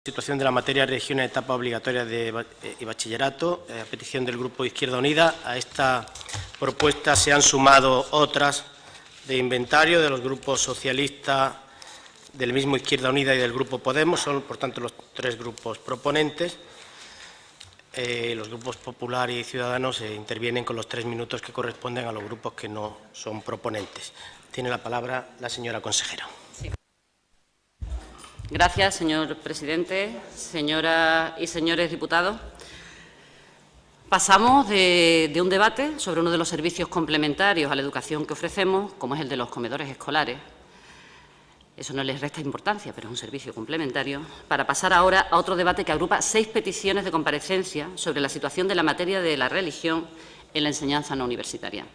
Situación de la materia religión en etapa obligatoria y bachillerato, a petición del Grupo Izquierda Unida. A esta propuesta se han sumado otras de inventario de los grupos socialistas, del mismo Izquierda Unida y del Grupo Podemos. Son, por tanto, los tres grupos proponentes. Los grupos Popular y Ciudadanos intervienen con los 3 minutos que corresponden a los grupos que no son proponentes. Tiene la palabra la señora consejera. Gracias, señor presidente, señoras y señores diputados. Pasamos de un debate sobre uno de los servicios complementarios a la educación que ofrecemos, como es el de los comedores escolares. Eso no les resta importancia, pero es un servicio complementario, para pasar ahora a otro debate que agrupa 6 peticiones de comparecencia sobre la situación de la materia de la religión en la enseñanza no universitaria.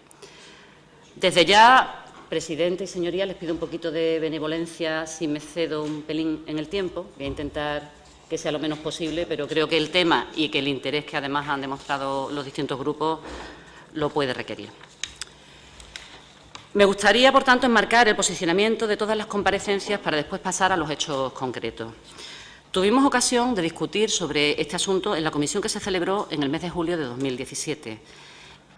Desde ya, presidente y señorías, les pido un poquito de benevolencia si me cedo un pelín en el tiempo. Voy a intentar que sea lo menos posible, pero creo que el tema y que el interés que además han demostrado los distintos grupos lo puede requerir. Me gustaría, por tanto, enmarcar el posicionamiento de todas las comparecencias para después pasar a los hechos concretos. Tuvimos ocasión de discutir sobre este asunto en la comisión que se celebró en el mes de julio de 2017.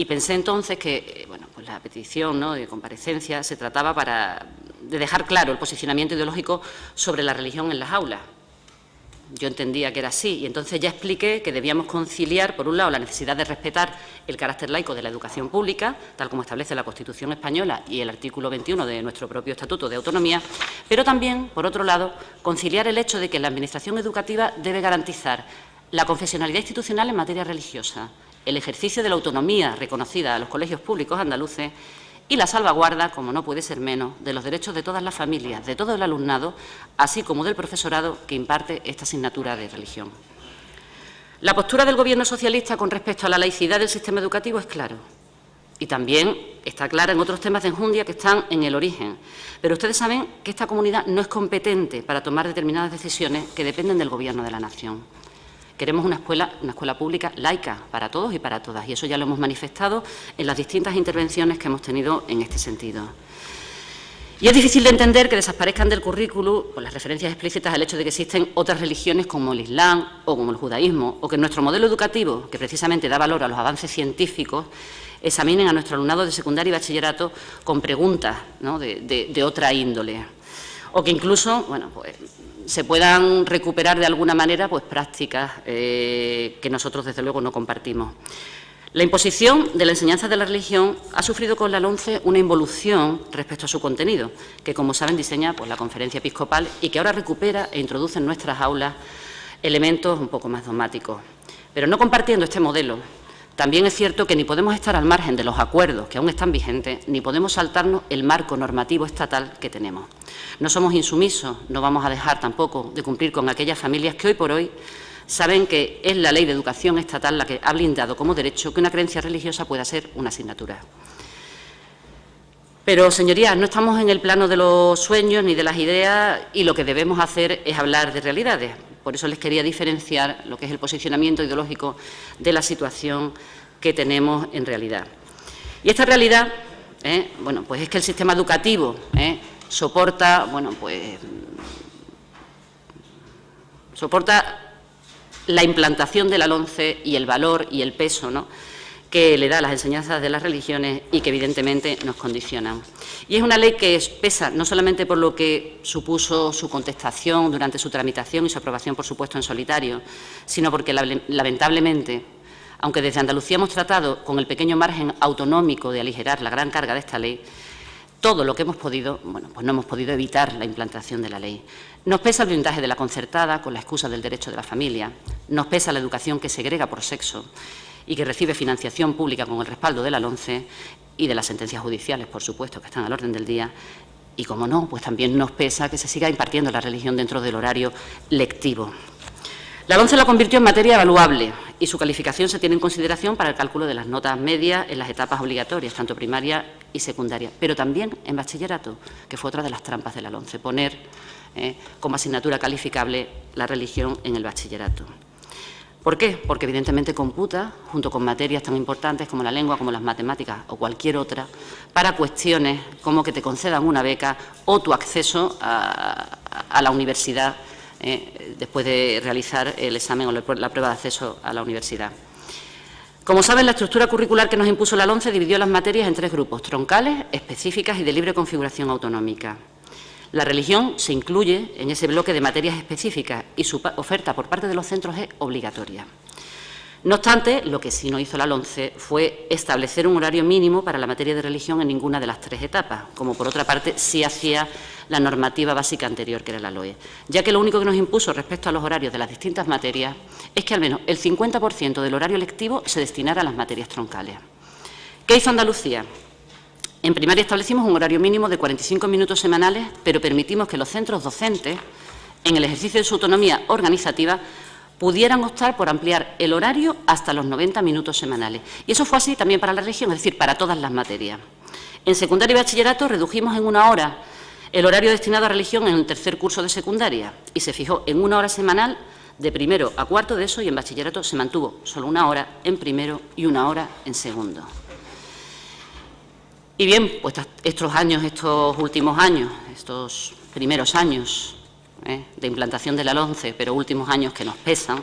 Y pensé entonces que pues la petición de comparecencia se trataba de dejar claro el posicionamiento ideológico sobre la religión en las aulas. Yo entendía que era así y entonces ya expliqué que debíamos conciliar, por un lado, la necesidad de respetar el carácter laico de la educación pública, tal como establece la Constitución española y el artículo 21 de nuestro propio Estatuto de Autonomía, pero también, por otro lado, conciliar el hecho de que la Administración educativa debe garantizar la confesionalidad institucional en materia religiosa, el ejercicio de la autonomía reconocida a los colegios públicos andaluces y la salvaguarda, como no puede ser menos, de los derechos de todas las familias, de todo el alumnado, así como del profesorado que imparte esta asignatura de religión. La postura del Gobierno socialista con respecto a la laicidad del sistema educativo es clara. Y también está clara en otros temas de enjundia que están en el origen. Pero ustedes saben que esta comunidad no es competente para tomar determinadas decisiones que dependen del Gobierno de la nación. Queremos una escuela pública laica para todos y para todas, y eso ya lo hemos manifestado en las distintas intervenciones que hemos tenido en este sentido. Y es difícil de entender que desaparezcan del currículum las referencias explícitas al hecho de que existen otras religiones como el Islam o como el judaísmo, o que nuestro modelo educativo, que precisamente da valor a los avances científicos, examinen a nuestro alumnado de secundaria y bachillerato con preguntas de otra índole, o que incluso se puedan recuperar de alguna manera prácticas que nosotros, desde luego, no compartimos. La imposición de la enseñanza de la religión ha sufrido con la LOMCE una involución respecto a su contenido, que, como saben, diseña la Conferencia Episcopal y que ahora recupera e introduce en nuestras aulas elementos un poco más dogmáticos. Pero no compartiendo este modelo, también es cierto que ni podemos estar al margen de los acuerdos que aún están vigentes, ni podemos saltarnos el marco normativo estatal que tenemos. No somos insumisos, no vamos a dejar tampoco de cumplir con aquellas familias que hoy por hoy saben que es la Ley de Educación Estatal la que ha blindado como derecho que una creencia religiosa pueda ser una asignatura. Pero, señorías, no estamos en el plano de los sueños ni de las ideas y lo que debemos hacer es hablar de realidades. Por eso les quería diferenciar lo que es el posicionamiento ideológico de la situación que tenemos en realidad. Y esta realidad, pues es que el sistema educativo soporta la implantación de la LOMCE y el valor y el peso que le da a las enseñanzas de las religiones y que evidentemente nos condicionan. Y es una ley que pesa no solamente por lo que supuso su contestación durante su tramitación y su aprobación, por supuesto, en solitario, sino porque lamentablemente, aunque desde Andalucía hemos tratado con el pequeño margen autonómico de aligerar la gran carga de esta ley, todo lo que hemos podido, pues no hemos podido evitar la implantación de la ley. Nos pesa el blindaje de la concertada con la excusa del derecho de la familia, nos pesa la educación que segrega por sexo y que recibe financiación pública con el respaldo de la LOMCE y de las sentencias judiciales, por supuesto, que están al orden del día. Y, como no, pues también nos pesa que se siga impartiendo la religión dentro del horario lectivo. La LOMCE la convirtió en materia evaluable y su calificación se tiene en consideración para el cálculo de las notas medias en las etapas obligatorias, tanto primaria y secundaria, pero también en bachillerato, que fue otra de las trampas de la LOMCE, poner como asignatura calificable la religión en el bachillerato. ¿Por qué? Porque evidentemente computa, junto con materias tan importantes como la lengua, como las matemáticas o cualquier otra, para cuestiones como que te concedan una beca o tu acceso a la universidad después de realizar el examen o la prueba de acceso a la universidad. Como saben, la estructura curricular que nos impuso la LOMCE dividió las materias en 3 grupos: troncales, específicas y de libre configuración autonómica. La religión se incluye en ese bloque de materias específicas y su oferta por parte de los centros es obligatoria. No obstante, lo que sí no hizo la LOMCE fue establecer un horario mínimo para la materia de religión en ninguna de las 3 etapas, como por otra parte sí hacía la normativa básica anterior, que era la LOE, ya que lo único que nos impuso respecto a los horarios de las distintas materias es que al menos el 50% del horario lectivo se destinara a las materias troncales. ¿Qué hizo Andalucía? En primaria establecimos un horario mínimo de 45 minutos semanales, pero permitimos que los centros docentes, en el ejercicio de su autonomía organizativa, pudieran optar por ampliar el horario hasta los 90 minutos semanales. Y eso fue así también para la religión, es decir, para todas las materias. En secundaria y bachillerato redujimos en 1 hora el horario destinado a religión en el 3er curso de secundaria y se fijó en 1 hora semanal de primero a cuarto de eso, y en bachillerato se mantuvo solo 1 hora en primero y 1 hora en segundo. Y bien, pues estos últimos años, estos primeros años de implantación de la LOMCE, pero últimos años que nos pesan,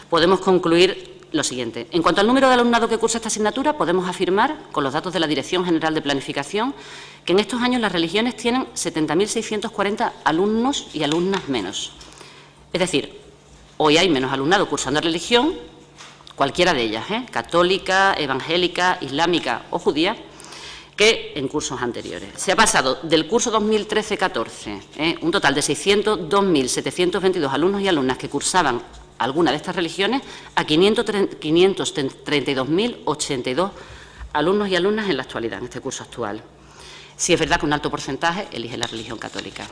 podemos concluir lo siguiente. En cuanto al número de alumnado que cursa esta asignatura, podemos afirmar, con los datos de la Dirección General de Planificación, que en estos años las religiones tienen 70.640 alumnos y alumnas menos. Es decir, hoy hay menos alumnado cursando religión, cualquiera de ellas, católica, evangélica, islámica o judía, que en cursos anteriores. Se ha pasado del curso 2013-14, un total de 602.722 alumnos y alumnas que cursaban alguna de estas religiones, a 532.082 alumnos y alumnas en la actualidad, en este curso actual. Sí es verdad que un alto porcentaje elige la religión católica.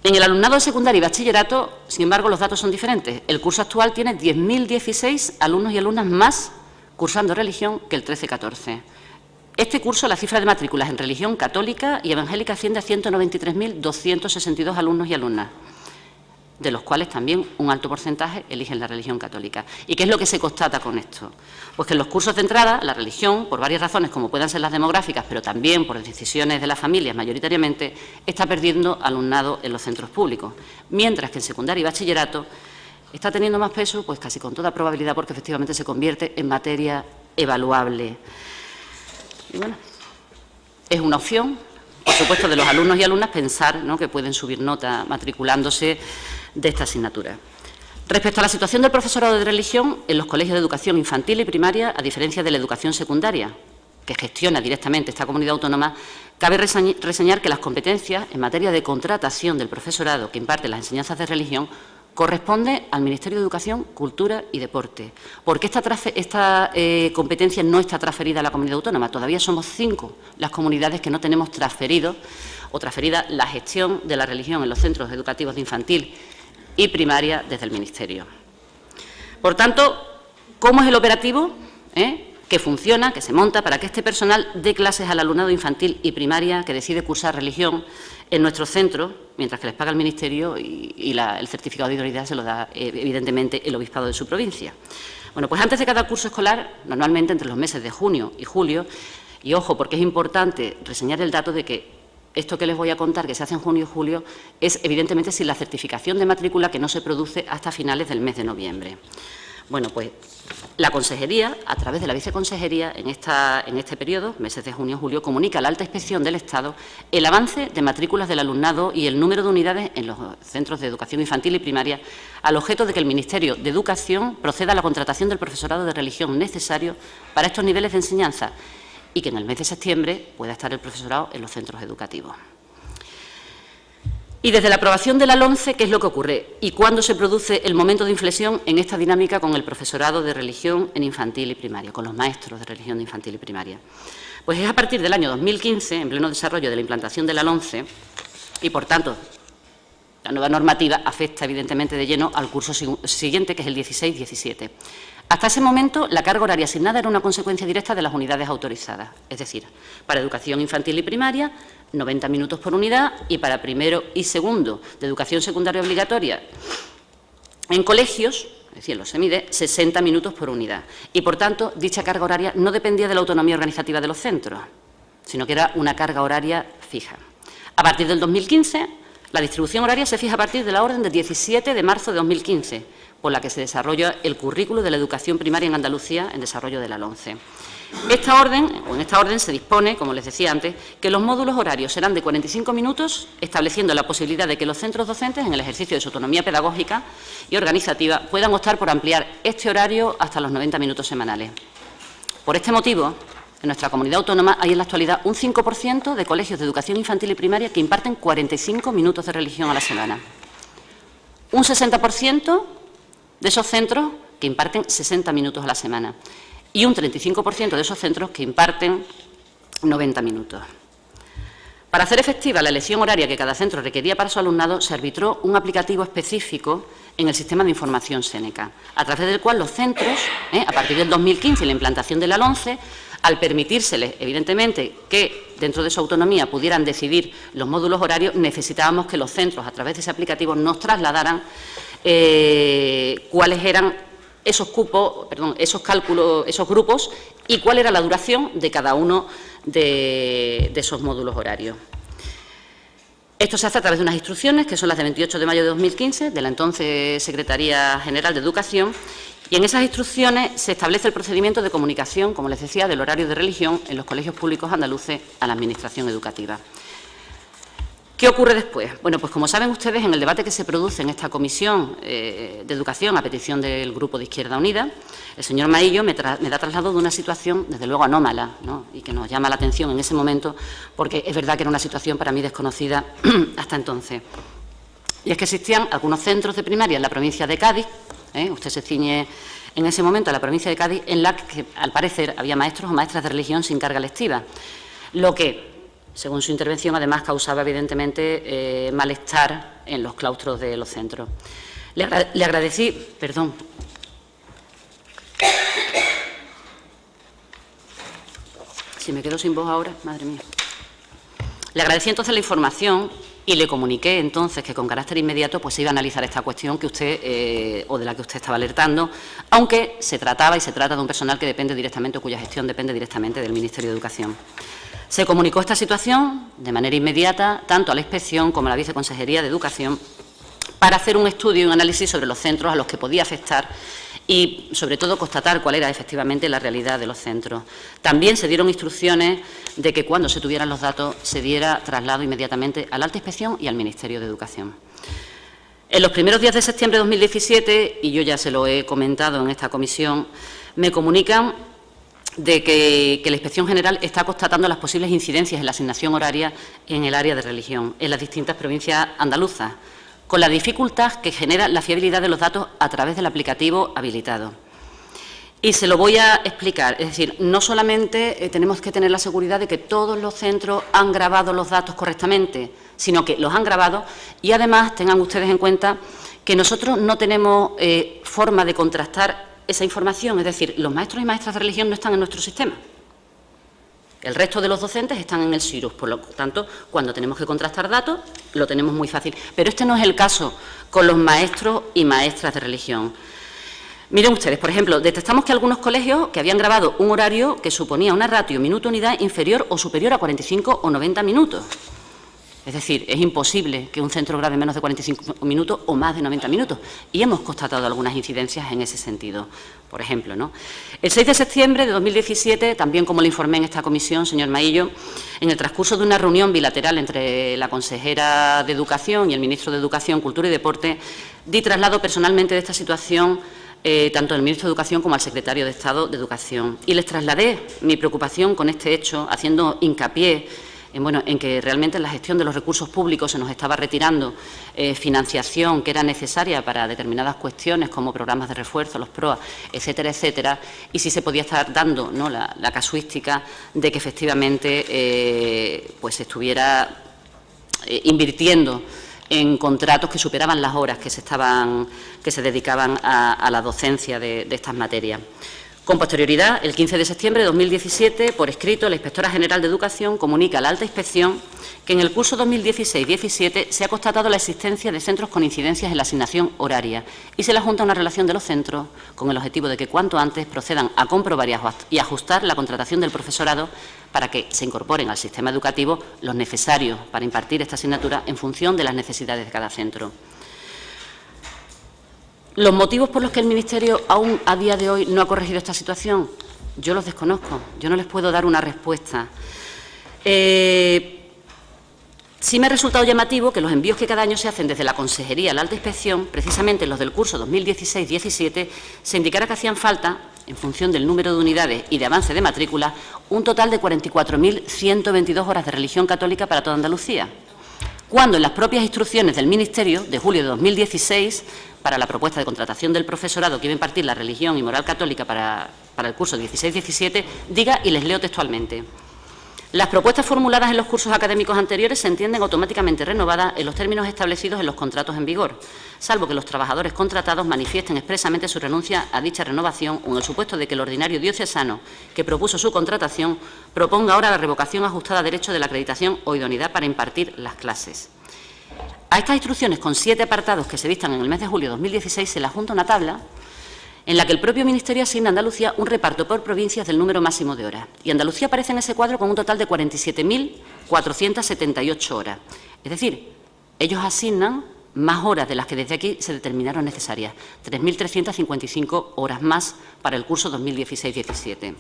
En el alumnado de secundaria y bachillerato, sin embargo, los datos son diferentes. El curso actual tiene 10.016 alumnos y alumnas más cursando religión que el 13-14. Este curso, la cifra de matrículas en religión católica y evangélica asciende a 193.262 alumnos y alumnas, de los cuales también un alto porcentaje eligen la religión católica. ¿Y qué es lo que se constata con esto? Pues que en los cursos de entrada, la religión, por varias razones, como puedan ser las demográficas, pero también por decisiones de las familias mayoritariamente, está perdiendo alumnado en los centros públicos, mientras que en secundaria y bachillerato está teniendo más peso, pues casi con toda probabilidad, porque efectivamente se convierte en materia evaluable. Y bueno, es una opción, por supuesto, de los alumnos y alumnas pensar, ¿no?, que pueden subir nota matriculándose de esta asignatura. Respecto a la situación del profesorado de religión en los colegios de educación infantil y primaria, a diferencia de la educación secundaria, que gestiona directamente esta comunidad autónoma, cabe reseñar que las competencias en materia de contratación del profesorado que imparte las enseñanzas de religión corresponde al Ministerio de Educación, Cultura y Deporte. ¿Por qué esta competencia no está transferida a la comunidad autónoma? Todavía somos 5 las comunidades que no tenemos transferida la gestión de la religión en los centros educativos de infantil y primaria desde el Ministerio. Por tanto, ¿cómo es el operativo que funciona, que se monta para que este personal dé clases al alumnado infantil y primaria que decide cursar religión en nuestro centro, mientras que les paga el Ministerio y el certificado de idoneidad se lo da, evidentemente, el obispado de su provincia? Bueno, pues antes de cada curso escolar, normalmente entre los meses de junio y julio, y ojo, porque es importante reseñar el dato de que esto que les voy a contar, que se hace en junio y julio, es evidentemente sin la certificación de matrícula, que no se produce hasta finales del mes de noviembre. Bueno, pues la Consejería, a través de la Viceconsejería, en este periodo, meses de junio y julio, comunica a la Alta Inspección del Estado el avance de matrículas del alumnado y el número de unidades en los centros de educación infantil y primaria, al objeto de que el Ministerio de Educación proceda a la contratación del profesorado de religión necesario para estos niveles de enseñanza y que en el mes de septiembre pueda estar el profesorado en los centros educativos. Y desde la aprobación de la LOMCE, ¿qué es lo que ocurre? ¿Y cuándo se produce el momento de inflexión en esta dinámica con el profesorado de religión en infantil y primaria, con los maestros de religión de infantil y primaria? Pues es a partir del año 2015, en pleno desarrollo de la implantación de la LOMCE, y por tanto la nueva normativa afecta evidentemente de lleno al curso siguiente, que es el 16-17. Hasta ese momento, la carga horaria asignada era una consecuencia directa de las unidades autorizadas, es decir, para educación infantil y primaria, 90 minutos por unidad, y para primero y segundo de educación secundaria obligatoria en colegios, es decir, los semide, 60 minutos por unidad. Y, por tanto, dicha carga horaria no dependía de la autonomía organizativa de los centros, sino que era una carga horaria fija. A partir del 2015, La distribución horaria se fija a partir de la orden del 17 de marzo de 2015, por la que se desarrolla el currículo de la educación primaria en Andalucía en desarrollo de la LOMCE. En esta orden se dispone, como les decía antes, que los módulos horarios serán de 45 minutos, estableciendo la posibilidad de que los centros docentes, en el ejercicio de su autonomía pedagógica y organizativa, puedan optar por ampliar este horario hasta los 90 minutos semanales. Por este motivo, en nuestra comunidad autónoma hay en la actualidad un 5% de colegios de educación infantil y primaria que imparten 45 minutos de religión a la semana. Un 60% de esos centros que imparten 60 minutos a la semana y un 35% de esos centros que imparten 90 minutos. Para hacer efectiva la elección horaria que cada centro requería para su alumnado, se arbitró un aplicativo específico en el sistema de información Seneca, a través del cual los centros, a partir del 2015 y la implantación de la LOMCE, al permitírseles, evidentemente, que dentro de su autonomía pudieran decidir los módulos horarios, necesitábamos que los centros, a través de ese aplicativo, nos trasladaran cuáles eran esos cupos, esos cálculos, esos grupos y cuál era la duración de cada uno de esos módulos horarios. Esto se hace a través de unas instrucciones, que son las de 28 de mayo de 2015, de la entonces Secretaría General de Educación, y en esas instrucciones se establece el procedimiento de comunicación, como les decía, del horario de religión en los colegios públicos andaluces a la Administración educativa. ¿Qué ocurre después? Bueno, pues como saben ustedes, en el debate que se produce en esta comisión de educación a petición del Grupo de Izquierda Unida, el señor Maillo me da traslado de una situación, desde luego, anómala, ¿no? Y que nos llama la atención en ese momento, porque es verdad que era una situación para mí desconocida hasta entonces. Y es que existían algunos centros de primaria en la provincia de Cádiz, usted se ciñe en ese momento a la provincia de Cádiz, en la que, al parecer, había maestros o maestras de religión sin carga lectiva, lo que, según su intervención, además causaba evidentemente malestar en los claustros de los centros. Le agradecí, perdón. Si me quedo sin voz ahora, madre mía. Le agradecí entonces la información y le comuniqué entonces que con carácter inmediato pues se iba a analizar esta cuestión que usted, o de la que usted estaba alertando, aunque se trataba y se trata de un personal que depende directamente o cuya gestión depende directamente del Ministerio de Educación. Se comunicó esta situación de manera inmediata tanto a la Inspección como a la Viceconsejería de Educación para hacer un estudio y un análisis sobre los centros a los que podía afectar y, sobre todo, constatar cuál era efectivamente la realidad de los centros. También se dieron instrucciones de que cuando se tuvieran los datos se diera traslado inmediatamente a la Alta Inspección y al Ministerio de Educación. En los primeros días de septiembre de 2017, y yo ya se lo he comentado en esta comisión, me comunican de que la Inspección General está constatando las posibles incidencias en la asignación horaria en el área de religión en las distintas provincias andaluzas, con la dificultad que genera la fiabilidad de los datos a través del aplicativo habilitado. Y se lo voy a explicar, es decir, no solamente tenemos que tener la seguridad de que todos los centros han grabado los datos correctamente, sino que los han grabado y además tengan ustedes en cuenta que nosotros no tenemos forma de contrastar esa información, es decir, los maestros y maestras de religión no están en nuestro sistema. El resto de los docentes están en el SIRUS, por lo tanto, cuando tenemos que contrastar datos, lo tenemos muy fácil. Pero este no es el caso con los maestros y maestras de religión. Miren ustedes, por ejemplo, detectamos que algunos colegios que habían grabado un horario que suponía una ratio minuto-unidad inferior o superior a 45 o 90 minutos. Es decir, es imposible que un centro grabe menos de 45 minutos o más de 90 minutos. Y hemos constatado algunas incidencias en ese sentido. Por ejemplo, ¿no? El 6 de septiembre de 2017, también como le informé en esta comisión, señor Maillo, en el transcurso de una reunión bilateral entre la consejera de Educación y el ministro de Educación, Cultura y Deporte, di traslado personalmente de esta situación tanto al ministro de Educación como al secretario de Estado de Educación. Y les trasladé mi preocupación con este hecho, haciendo hincapié en que realmente en la gestión de los recursos públicos se nos estaba retirando financiación que era necesaria para determinadas cuestiones como programas de refuerzo, los PROA, etcétera, etcétera, y si se podía estar dando, ¿no?, la casuística de que efectivamente pues se estuviera invirtiendo en contratos que superaban las horas que se dedicaban a la docencia de estas materias. Con posterioridad, el 15 de septiembre de 2017, por escrito, la Inspectora General de Educación comunica a la Alta Inspección que en el curso 2016-17 se ha constatado la existencia de centros con incidencias en la asignación horaria y se le adjunta una relación de los centros con el objetivo de que cuanto antes procedan a comprobar y ajustar la contratación del profesorado para que se incorporen al sistema educativo los necesarios para impartir esta asignatura en función de las necesidades de cada centro. ¿Los motivos por los que el Ministerio aún a día de hoy no ha corregido esta situación? Yo los desconozco, yo no les puedo dar una respuesta. Sí me ha resultado llamativo que los envíos que cada año se hacen desde la Consejería a la Alta Inspección, precisamente los del curso 2016-17, se indicara que hacían falta, en función del número de unidades y de avance de matrícula, un total de 44.122 horas de religión católica para toda Andalucía, cuando en las propias instrucciones del Ministerio de julio de 2016, para la propuesta de contratación del profesorado que iba a impartir la religión y moral católica para el curso 16-17, diga, y les leo textualmente: las propuestas formuladas en los cursos académicos anteriores se entienden automáticamente renovadas en los términos establecidos en los contratos en vigor, salvo que los trabajadores contratados manifiesten expresamente su renuncia a dicha renovación o en el supuesto de que el ordinario diocesano que propuso su contratación proponga ahora la revocación ajustada a derecho de la acreditación o idoneidad para impartir las clases. A estas instrucciones, con 7 apartados que se dictan en el mes de julio de 2016, se le adjunta una tabla en la que el propio Ministerio asigna a Andalucía un reparto por provincias del número máximo de horas. Y Andalucía aparece en ese cuadro con un total de 47.478 horas. Es decir, ellos asignan más horas de las que desde aquí se determinaron necesarias, 3.355 horas más para el curso 2016-17.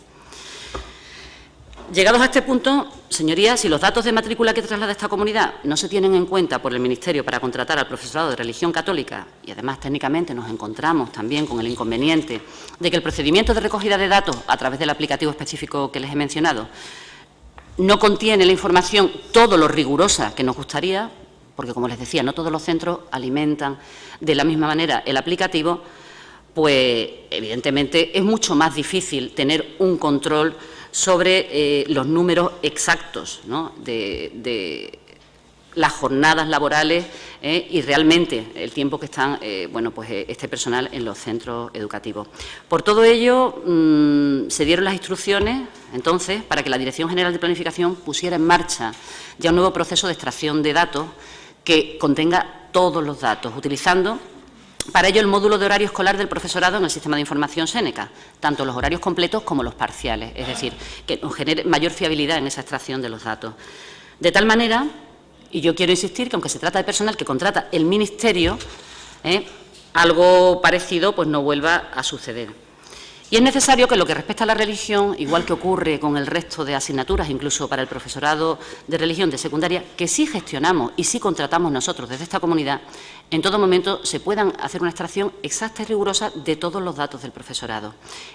Llegados a este punto, señorías, si los datos de matrícula que traslada esta comunidad no se tienen en cuenta por el Ministerio para contratar al profesorado de religión católica, y además técnicamente nos encontramos también con el inconveniente de que el procedimiento de recogida de datos a través del aplicativo específico que les he mencionado no contiene la información todo lo rigurosa que nos gustaría, porque, como les decía, no todos los centros alimentan de la misma manera el aplicativo, pues evidentemente es mucho más difícil tener un control sobre los números exactos, ¿no?, de las jornadas laborales y realmente el tiempo que están este personal en los centros educativos. Por todo ello, se dieron las instrucciones, entonces, para que la Dirección General de Planificación pusiera en marcha ya un nuevo proceso de extracción de datos que contenga todos los datos, utilizando para ello el módulo de horario escolar del profesorado en el sistema de información Séneca, tanto los horarios completos como los parciales, es decir, que nos genere mayor fiabilidad en esa extracción de los datos. De tal manera, y yo quiero insistir que aunque se trata de personal que contrata el Ministerio, algo parecido pues no vuelva a suceder. Y es necesario que, en lo que respecta a la religión, igual que ocurre con el resto de asignaturas, incluso para el profesorado de religión de secundaria, que sí gestionamos y sí contratamos nosotros desde esta comunidad, en todo momento se puedan hacer una extracción exacta y rigurosa de todos los datos del profesorado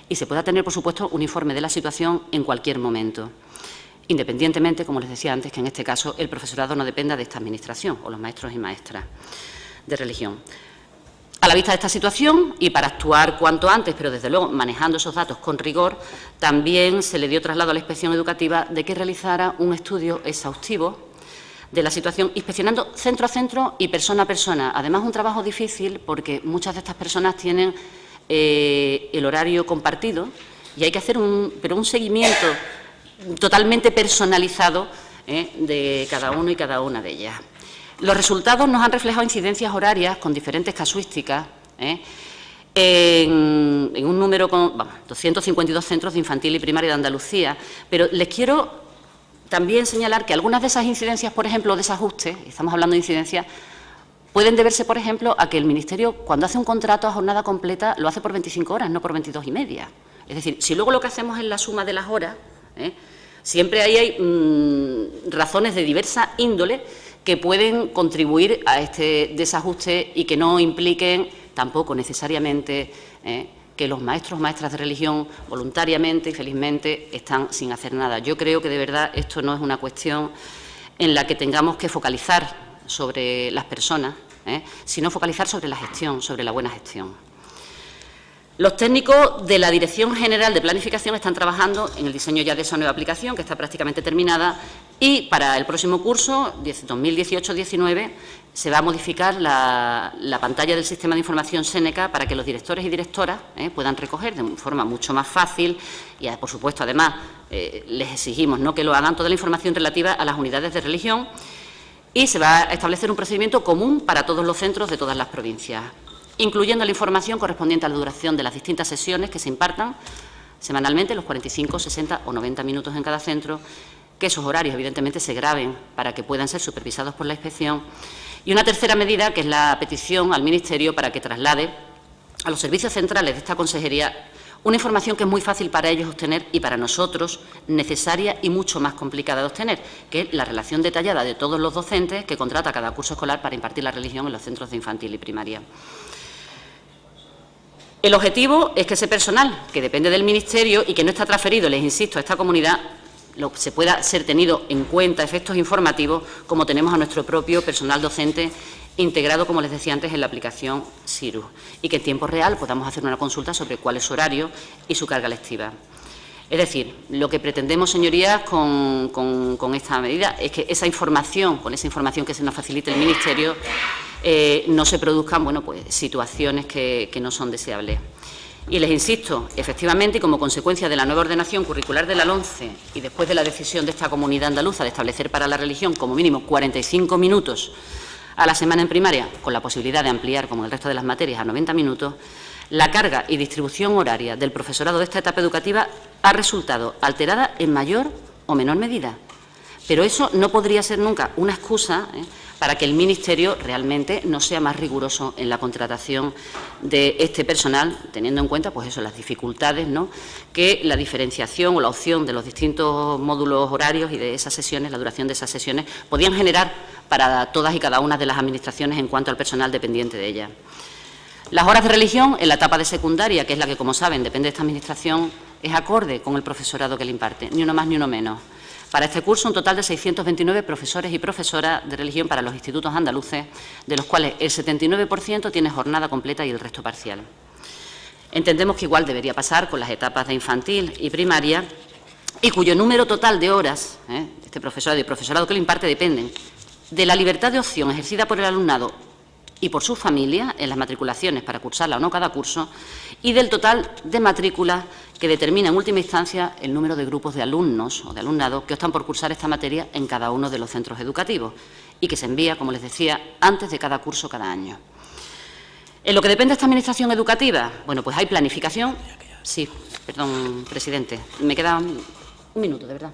y se pueda tener, por supuesto, un informe de la situación en cualquier momento, independientemente, como les decía antes, que en este caso el profesorado no dependa de esta administración o los maestros y maestras de religión. A la vista de esta situación y para actuar cuanto antes, pero desde luego manejando esos datos con rigor, también se le dio traslado a la Inspección Educativa de que realizara un estudio exhaustivo de la situación, inspeccionando centro a centro y persona a persona. Además, un trabajo difícil porque muchas de estas personas tienen el horario compartido y hay que hacer un seguimiento totalmente personalizado de cada uno y cada una de ellas. Los resultados nos han reflejado incidencias horarias con diferentes casuísticas en un número con 252 centros de infantil y primaria de Andalucía, pero les quiero también señalar que algunas de esas incidencias, por ejemplo, desajustes, estamos hablando de incidencias, pueden deberse, por ejemplo, a que el Ministerio, cuando hace un contrato a jornada completa, lo hace por 25 horas, no por 22 y media. Es decir, si luego lo que hacemos es la suma de las horas, siempre ahí hay razones de diversa índole que pueden contribuir a este desajuste y que no impliquen tampoco necesariamente que los maestros o maestras de religión voluntariamente y felizmente están sin hacer nada. Yo creo que de verdad esto no es una cuestión en la que tengamos que focalizar sobre las personas, sino focalizar sobre la gestión, sobre la buena gestión. Los técnicos de la Dirección General de Planificación están trabajando en el diseño ya de esa nueva aplicación, que está prácticamente terminada, y para el próximo curso, 2018-19, se va a modificar la pantalla del sistema de información Seneca para que los directores y directoras puedan recoger de forma mucho más fácil y, por supuesto, además, les exigimos que lo hagan toda la información relativa a las unidades de religión, y se va a establecer un procedimiento común para todos los centros de todas las provincias, incluyendo la información correspondiente a la duración de las distintas sesiones que se impartan semanalmente, los 45, 60 o 90 minutos en cada centro, que esos horarios, evidentemente, se graben para que puedan ser supervisados por la inspección. Y una tercera medida, que es la petición al Ministerio para que traslade a los servicios centrales de esta consejería una información que es muy fácil para ellos obtener y para nosotros necesaria y mucho más complicada de obtener, que es la relación detallada de todos los docentes que contrata cada curso escolar para impartir la religión en los centros de infantil y primaria. El objetivo es que ese personal, que depende del Ministerio y que no está transferido, les insisto, a esta comunidad, se pueda ser tenido en cuenta a efectos informativos, como tenemos a nuestro propio personal docente integrado, como les decía antes, en la aplicación SIRUS, y que en tiempo real podamos hacer una consulta sobre cuál es su horario y su carga lectiva. Es decir, lo que pretendemos, señorías, con esta medida es que esa información, con esa información que se nos facilite el Ministerio, no se produzcan situaciones que no son deseables. Y les insisto, efectivamente, y como consecuencia de la nueva ordenación curricular de la LOMCE y después de la decisión de esta comunidad andaluza de establecer para la religión como mínimo 45 minutos a la semana en primaria, con la posibilidad de ampliar, como el resto de las materias, a 90 minutos, la carga y distribución horaria del profesorado de esta etapa educativa ha resultado alterada en mayor o menor medida. Pero eso no podría ser nunca una excusa para que el Ministerio realmente no sea más riguroso en la contratación de este personal, teniendo en cuenta las dificultades que la diferenciación o la opción de los distintos módulos horarios y de esas sesiones, la duración de esas sesiones, podían generar para todas y cada una de las administraciones en cuanto al personal dependiente de ellas. Las horas de religión en la etapa de secundaria, que es la que, como saben, depende de esta administración, es acorde con el profesorado que le imparte, ni uno más ni uno menos. Para este curso, un total de 629 profesores y profesoras de religión para los institutos andaluces, de los cuales el 79% tiene jornada completa y el resto parcial. Entendemos que igual debería pasar con las etapas de infantil y primaria, y cuyo número total de horas, este profesorado y el profesorado que le imparte, dependen de la libertad de opción ejercida por el alumnado y por sus familias en las matriculaciones para cursarla o no cada curso, y del total de matrículas que determina en última instancia el número de grupos de alumnos o de alumnado que optan por cursar esta materia en cada uno de los centros educativos y que se envía, como les decía, antes de cada curso cada año. En lo que depende de esta administración educativa, pues hay planificación. Sí, perdón, presidente, me queda un minuto, de verdad.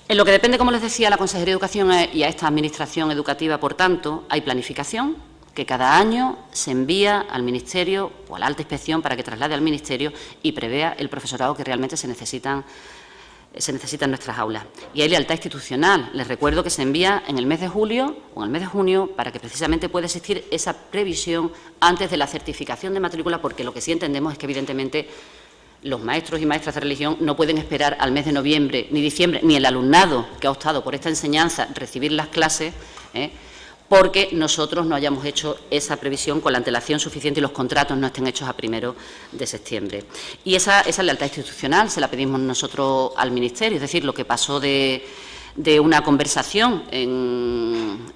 En lo que depende, como les decía, a la Consejería de Educación y a esta administración educativa, por tanto, hay planificación que cada año se envía al Ministerio o a la Alta Inspección para que traslade al Ministerio y prevea el profesorado que realmente se necesita en nuestras aulas. Y hay lealtad institucional. Les recuerdo que se envía en el mes de julio o en el mes de junio para que precisamente pueda existir esa previsión antes de la certificación de matrícula, porque lo que sí entendemos es que, evidentemente, los maestros y maestras de religión no pueden esperar al mes de noviembre ni diciembre, ni el alumnado que ha optado por esta enseñanza recibir las clases, porque nosotros no hayamos hecho esa previsión con la antelación suficiente y los contratos no estén hechos a 1 de septiembre. Y esa lealtad institucional se la pedimos nosotros al Ministerio, es decir, lo que pasó de una conversación,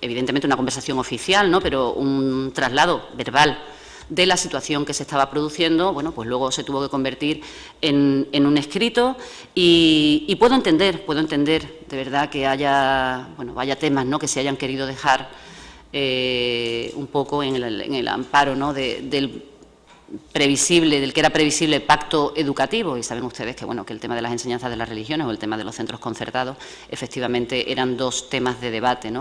evidentemente una conversación oficial, pero un traslado verbal de la situación que se estaba produciendo, pues luego se tuvo que convertir en un escrito y puedo entender de verdad que haya temas que se hayan querido dejar un poco en el amparo del que era previsible pacto educativo, y saben ustedes que el tema de las enseñanzas de las religiones o el tema de los centros concertados efectivamente eran dos temas de debate,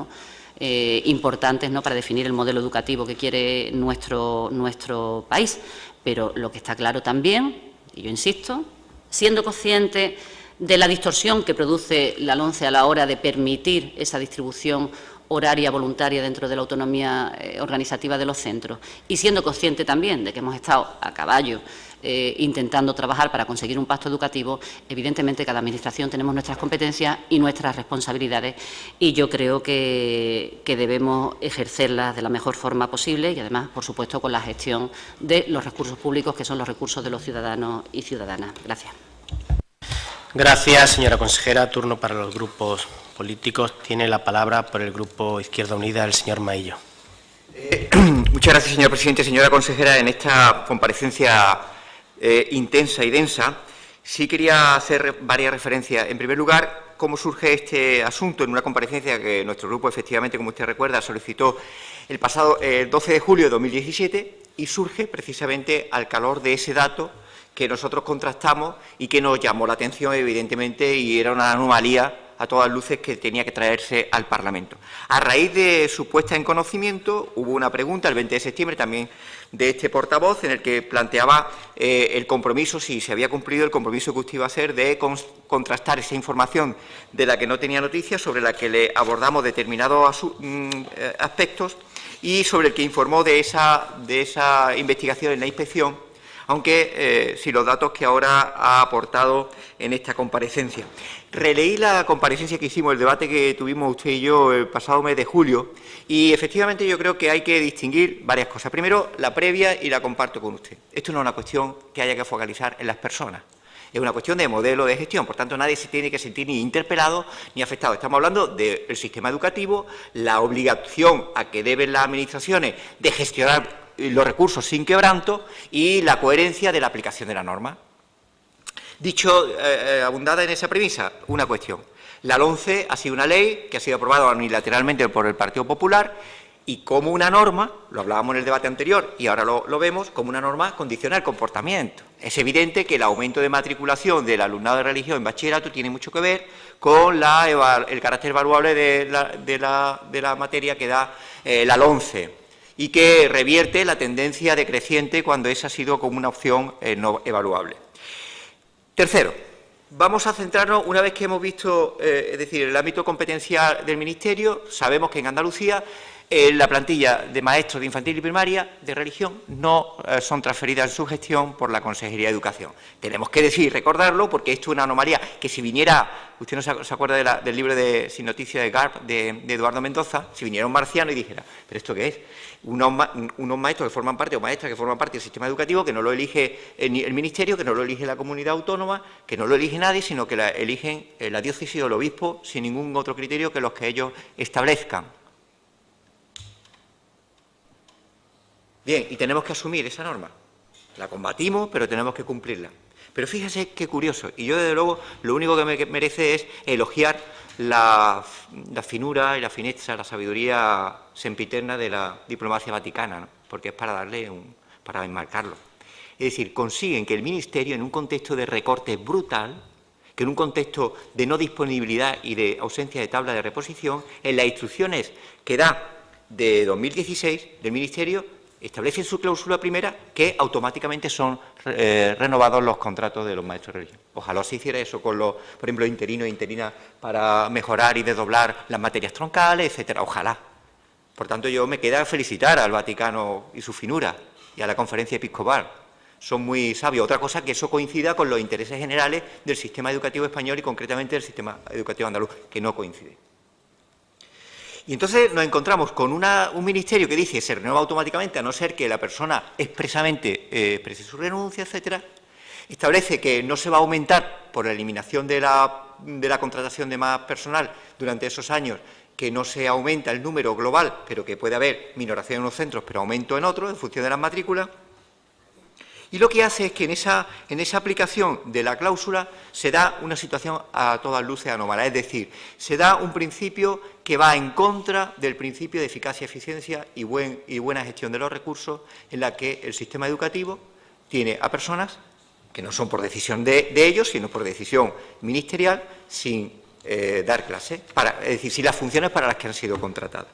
importantes para definir el modelo educativo que quiere nuestro país. Pero lo que está claro también, y yo insisto, siendo consciente de la distorsión que produce la LOMCE a la hora de permitir esa distribución horaria voluntaria dentro de la autonomía organizativa de los centros, y siendo consciente también de que hemos estado a caballo intentando trabajar para conseguir un pacto educativo, evidentemente cada administración tenemos nuestras competencias y nuestras responsabilidades, y yo creo que debemos ejercerlas de la mejor forma posible y además, por supuesto, con la gestión de los recursos públicos, que son los recursos de los ciudadanos y ciudadanas. Gracias. Gracias, señora consejera. Turno para los grupos políticos. Tiene la palabra por el Grupo Izquierda Unida el señor Maillo. Muchas gracias, señor presidente. Señora consejera, en esta comparecencia intensa y densa, sí quería hacer varias referencias. En primer lugar, cómo surge este asunto en una comparecencia que nuestro grupo, efectivamente, como usted recuerda, solicitó el pasado 12 de julio de 2017 y surge precisamente al calor de ese dato que nosotros contrastamos y que nos llamó la atención, evidentemente, y era una anomalía a todas luces que tenía que traerse al Parlamento. A raíz de su puesta en conocimiento, hubo una pregunta el 20 de septiembre también de este portavoz, en el que planteaba el compromiso, si se había cumplido el compromiso que usted iba a hacer de contrastar esa información de la que no tenía noticia, sobre la que le abordamos determinados aspectos y sobre el que informó de esa investigación en la inspección, aunque sin los datos que ahora ha aportado en esta comparecencia. Releí la comparecencia que hicimos, el debate que tuvimos usted y yo el pasado mes de julio, y efectivamente yo creo que hay que distinguir varias cosas. Primero, la previa, y la comparto con usted. Esto no es una cuestión que haya que focalizar en las personas. Es una cuestión de modelo de gestión, por tanto nadie se tiene que sentir ni interpelado ni afectado. Estamos hablando del sistema educativo, la obligación a que deben las administraciones de gestionar los recursos sin quebranto y la coherencia de la aplicación de la norma. Dicho, abundada en esa premisa, una cuestión. La LOMCE ha sido una ley que ha sido aprobada unilateralmente por el Partido Popular y como una norma, lo hablábamos en el debate anterior y ahora lo vemos, como una norma condiciona el comportamiento. Es evidente que el aumento de matriculación del alumnado de religión en bachillerato tiene mucho que ver con el carácter evaluable de la materia que da la LOMCE y que revierte la tendencia decreciente cuando esa ha sido como una opción no evaluable. Tercero, vamos a centrarnos, una vez que hemos visto, es decir, el ámbito competencial del Ministerio, sabemos que en Andalucía la plantilla de maestros de infantil y primaria de religión no son transferidas en su gestión por la Consejería de Educación. Tenemos que decir, recordarlo, porque esto es una anomalía que si viniera, usted no se acuerda del libro de Sin Noticia de Garp de Eduardo Mendoza, si viniera un marciano y dijera, ¿pero esto qué es? Unos maestros que forman parte o maestras que forman parte del sistema educativo, que no lo elige el Ministerio, que no lo elige la comunidad autónoma, que no lo elige nadie, sino que la eligen la diócesis o el obispo sin ningún otro criterio que los que ellos establezcan. Bien, y tenemos que asumir esa norma. La combatimos, pero tenemos que cumplirla. Pero fíjese qué curioso, y yo desde luego lo único que me merece es elogiar la finura y la fineza, la sabiduría sempiterna de la diplomacia vaticana, ¿no? Porque es para para enmarcarlo. Es decir, consiguen que el Ministerio, en un contexto de recorte brutal, que en un contexto de no disponibilidad y de ausencia de tabla de reposición, en las instrucciones que da de 2016 del Ministerio, establece en su cláusula primera que automáticamente son renovados los contratos de los maestros de religión. Ojalá se hiciera eso con los, por ejemplo, interinos e interinas para mejorar y desdoblar las materias troncales, etcétera. Ojalá. Por tanto, yo me queda felicitar al Vaticano y su finura y a la Conferencia Episcopal. Son muy sabios. Otra cosa que eso coincida con los intereses generales del sistema educativo español y concretamente del sistema educativo andaluz, que no coincide. Y entonces nos encontramos con un ministerio que dice que se renueva automáticamente a no ser que la persona expresamente exprese su renuncia, etcétera. Establece que no se va a aumentar por la eliminación de la contratación de más personal durante esos años, que no se aumenta el número global, pero que puede haber minoración en unos centros, pero aumento en otros, en función de las matrículas. Y lo que hace es que en esa aplicación de la cláusula se da una situación a todas luces anómala, es decir, se da un principio que va en contra del principio de eficacia, eficiencia y buena gestión de los recursos, en la que el sistema educativo tiene a personas que no son por decisión de ellos, sino por decisión ministerial, sin dar clase, es decir, sin las funciones para las que han sido contratadas.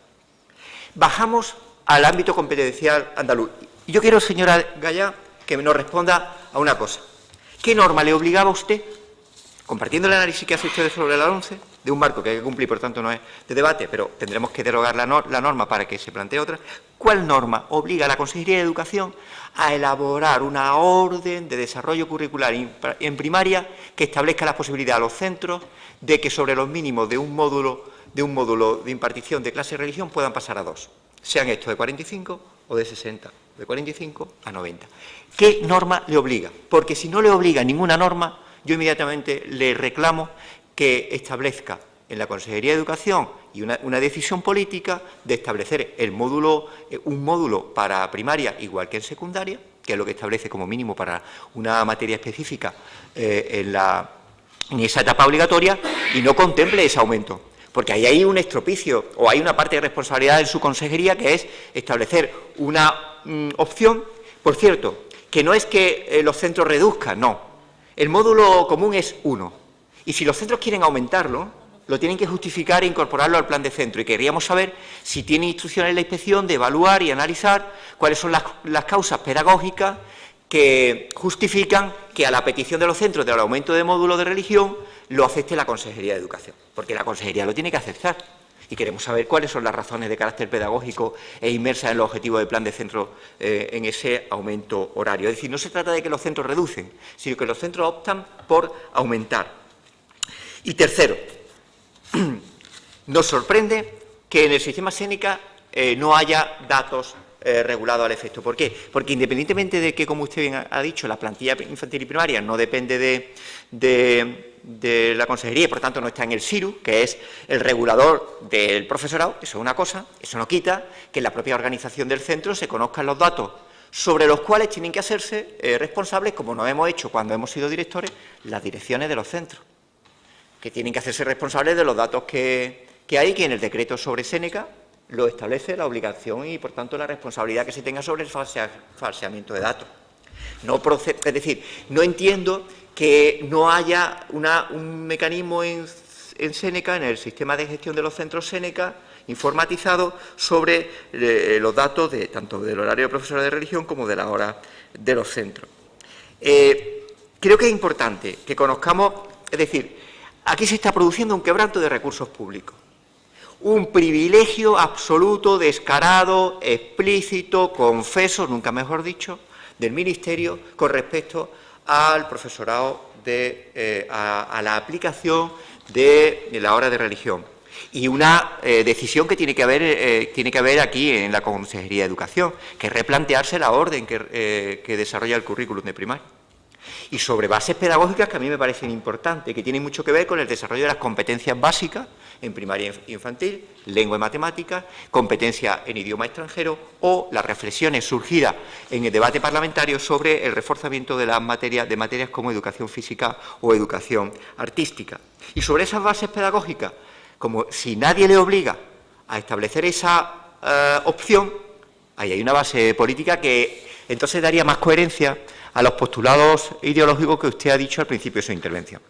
Bajamos al ámbito competencial andaluz. Y yo quiero, señora Gaya, que nos responda a una cosa. ¿Qué norma le obligaba a usted, Compartiendo el análisis que hace usted sobre la LOMCE, de un marco que hay que cumplir, por tanto no es de debate, pero tendremos que derogar la norma para que se plantee otra, ¿cuál norma obliga a la Consejería de Educación a elaborar una orden de desarrollo curricular en primaria que establezca la posibilidad a los centros de que sobre los mínimos de un módulo de impartición de clase de religión puedan pasar a 2, sean estos de 45 o de 60, de 45 a 90? ¿Qué norma le obliga? Porque si no le obliga ninguna norma, yo inmediatamente le reclamo que establezca en la Consejería de Educación y una decisión política de establecer un módulo para primaria igual que en secundaria, que es lo que establece como mínimo para una materia específica en esa etapa obligatoria, y no contemple ese aumento. Porque ahí hay un estropicio o hay una parte de responsabilidad en su consejería, que es establecer una opción, por cierto, que no es que los centros reduzcan, no. El módulo común es 1, y si los centros quieren aumentarlo, lo tienen que justificar e incorporarlo al plan de centro, y querríamos saber si tiene instrucciones la inspección de evaluar y analizar cuáles son las causas pedagógicas que justifican que a la petición de los centros del aumento de módulos de religión lo acepte la Consejería de Educación, porque la Consejería lo tiene que aceptar. Y queremos saber cuáles son las razones de carácter pedagógico e inmersas en los objetivos del plan de centro en ese aumento horario. Es decir, no se trata de que los centros reducen, sino que los centros optan por aumentar. Y tercero, nos sorprende que en el sistema Seneca no haya datos regulados al efecto. ¿Por qué? Porque independientemente de que, como usted bien ha dicho, la plantilla infantil y primaria no depende de la consejería y por tanto no está en el SIRU, que es el regulador del profesorado, eso es una cosa, eso no quita que en la propia organización del centro se conozcan los datos sobre los cuales tienen que hacerse responsables, como nos hemos hecho cuando hemos sido directores, las direcciones de los centros, que tienen que hacerse responsables de los datos que hay, que en el decreto sobre Seneca lo establece la obligación y, por tanto, la responsabilidad que se tenga sobre el falseamiento de datos. Es decir, no entiendo que no haya un mecanismo en Seneca, en el sistema de gestión de los centros Seneca, informatizado sobre los datos tanto del horario de profesores de religión como de la hora de los centros. Creo que es importante que conozcamos, es decir, aquí se está produciendo un quebranto de recursos públicos, un privilegio absoluto, descarado, explícito, confeso, nunca mejor dicho, del Ministerio con respecto al profesorado, a la aplicación de la hora de religión. Y una decisión que tiene que haber aquí en la Consejería de Educación, que es replantearse la orden que desarrolla el currículum de primaria. Y sobre bases pedagógicas que a mí me parecen importantes, que tienen mucho que ver con el desarrollo de las competencias básicas en primaria infantil, lengua y matemáticas, competencia en idioma extranjero o las reflexiones surgidas en el debate parlamentario sobre el reforzamiento de materias como educación física o educación artística. Y sobre esas bases pedagógicas, como si nadie le obliga a establecer esa opción, ahí hay una base política que entonces daría más coherencia a los postulados ideológicos que usted ha dicho al principio de su intervención.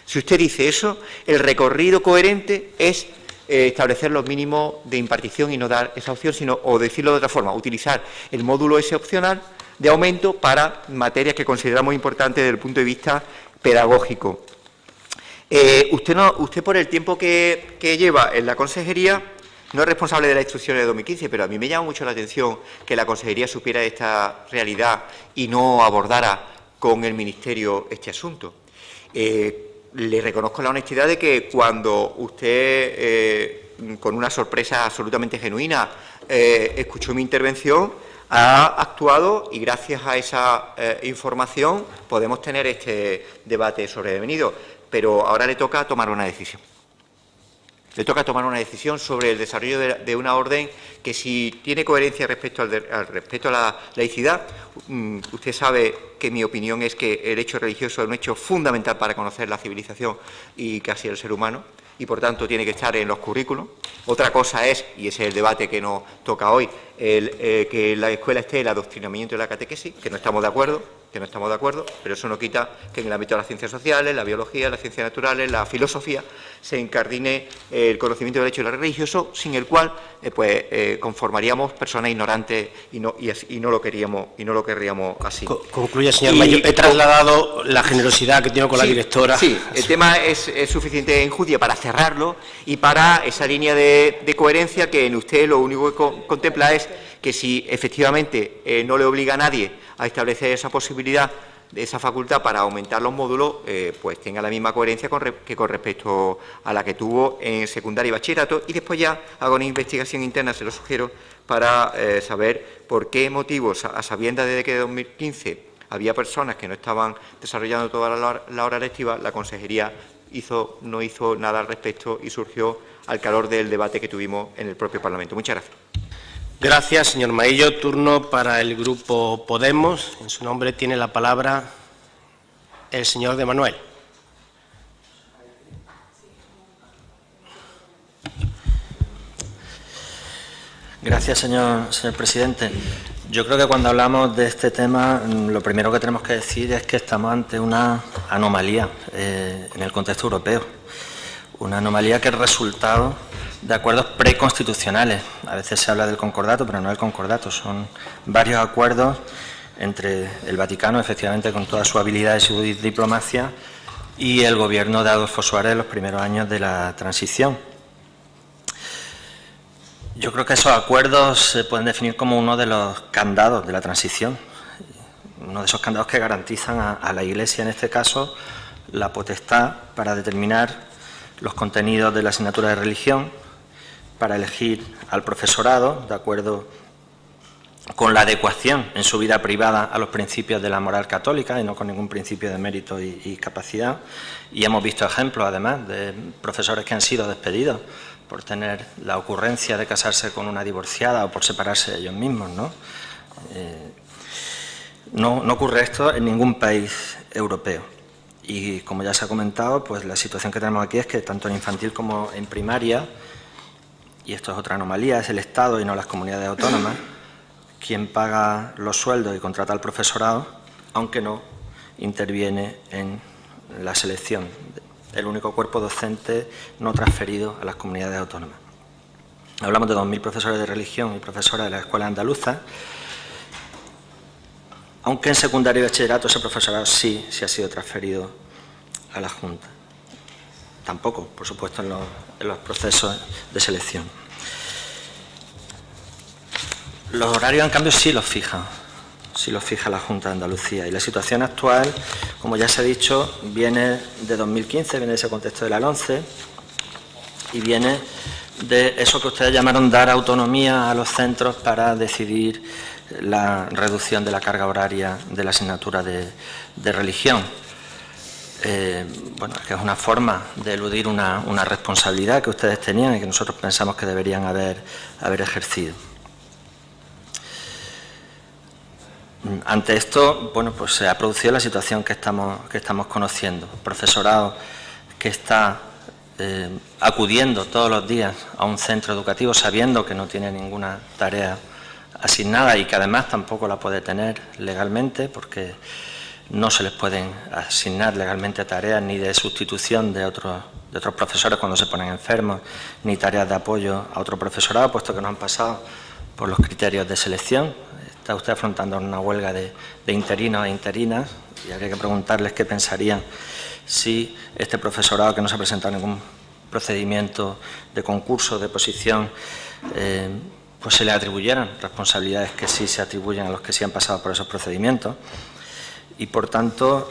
Si usted dice eso, el recorrido coherente es establecer los mínimos de impartición y no dar esa opción, sino, o decirlo de otra forma, utilizar el módulo ese opcional de aumento para materias que consideramos importantes desde el punto de vista pedagógico. Usted por el tiempo que lleva en la consejería, no es responsable de las instrucciones de 2015, pero a mí me llama mucho la atención que la consejería supiera esta realidad y no abordara con el Ministerio este asunto. Le reconozco la honestidad de que cuando usted, con una sorpresa absolutamente genuina, escuchó mi intervención, ha actuado y gracias a esa información podemos tener este debate sobrevenido. Pero ahora le toca tomar una decisión. Le toca tomar una decisión sobre el desarrollo de una orden que, si tiene coherencia respecto a la laicidad, usted sabe que mi opinión es que el hecho religioso es un hecho fundamental para conocer la civilización y casi el ser humano, y por tanto tiene que estar en los currículos. Otra cosa es, y ese es el debate que nos toca hoy, que la escuela esté el adoctrinamiento y la catequesis, que no estamos de acuerdo, pero eso no quita que en el ámbito de las ciencias sociales, la biología, las ciencias naturales, la filosofía, se incardine el conocimiento del derecho y lo religioso, sin el cual conformaríamos personas ignorantes y no lo querríamos así. Concluye, señor Mayor. He trasladado la generosidad que tengo con la directora. Sí, el tema es suficiente enjundia para cerrarlo y para esa línea de coherencia que en usted lo único que contempla es que si efectivamente no le obliga a nadie a establecer esa posibilidad, esa facultad para aumentar los módulos, pues tenga la misma coherencia que con respecto a la que tuvo en secundaria y bachillerato, y después ya haga una investigación interna, se lo sugiero, para saber por qué motivos, a sabiendas desde que en 2015 había personas que no estaban desarrollando toda la hora lectiva, la consejería no hizo nada al respecto y surgió al calor del debate que tuvimos en el propio Parlamento. Muchas gracias. Gracias, señor Maillo. Turno para el Grupo Podemos. En su nombre tiene la palabra el señor de Manuel. Gracias, señor presidente. Yo creo que cuando hablamos de este tema, lo primero que tenemos que decir es que estamos ante una anomalía en el contexto europeo. Una anomalía que es resultado de acuerdos preconstitucionales. A veces se habla del concordato, pero no del concordato. Son varios acuerdos entre el Vaticano, efectivamente, con toda su habilidad y su diplomacia, y el gobierno de Adolfo Suárez en los primeros años de la transición. Yo creo que esos acuerdos se pueden definir como uno de los candados de la transición, uno de esos candados que garantizan a la Iglesia, en este caso, la potestad para determinar los contenidos de la asignatura de religión, para elegir al profesorado de acuerdo con la adecuación en su vida privada a los principios de la moral católica y no con ningún principio de mérito y capacidad. Y hemos visto ejemplos, además, de profesores que han sido despedidos por tener la ocurrencia de casarse con una divorciada o por separarse ellos mismos, ¿no? No ocurre esto en ningún país europeo. Y como ya se ha comentado, pues la situación que tenemos aquí es que tanto en infantil como en primaria, y esto es otra anomalía, es el Estado y no las comunidades autónomas quien paga los sueldos y contrata al profesorado, aunque no interviene en la selección. El único cuerpo docente no transferido a las comunidades autónomas. Hablamos de 2.000 profesores de religión y profesoras de la escuela andaluza, aunque en secundaria y bachillerato ese profesorado sí ha sido transferido a la Junta. Tampoco, por supuesto, en los procesos de selección. Los horarios, en cambio, sí los fija la Junta de Andalucía. Y la situación actual, como ya se ha dicho, viene de 2015, viene de ese contexto de la LOMCE y viene de eso que ustedes llamaron dar autonomía a los centros para decidir la reducción de la carga horaria de la asignatura de religión. Bueno, que es una forma de eludir una responsabilidad que ustedes tenían y que nosotros pensamos que deberían haber ejercido. Ante esto, bueno, pues se ha producido la situación que estamos conociendo. Profesorado que está acudiendo todos los días a un centro educativo sabiendo que no tiene ninguna tarea asignada y que además tampoco la puede tener legalmente porque no se les pueden asignar legalmente tareas ni de sustitución de otros profesores cuando se ponen enfermos, ni tareas de apoyo a otro profesorado, puesto que no han pasado por los criterios de selección. Está usted afrontando una huelga de interinos e interinas y habría que preguntarles qué pensarían si este profesorado, que no se ha presentado ningún procedimiento de concurso, de posición, pues se le atribuyeran responsabilidades que sí se atribuyen a los que sí han pasado por esos procedimientos. Y, por tanto,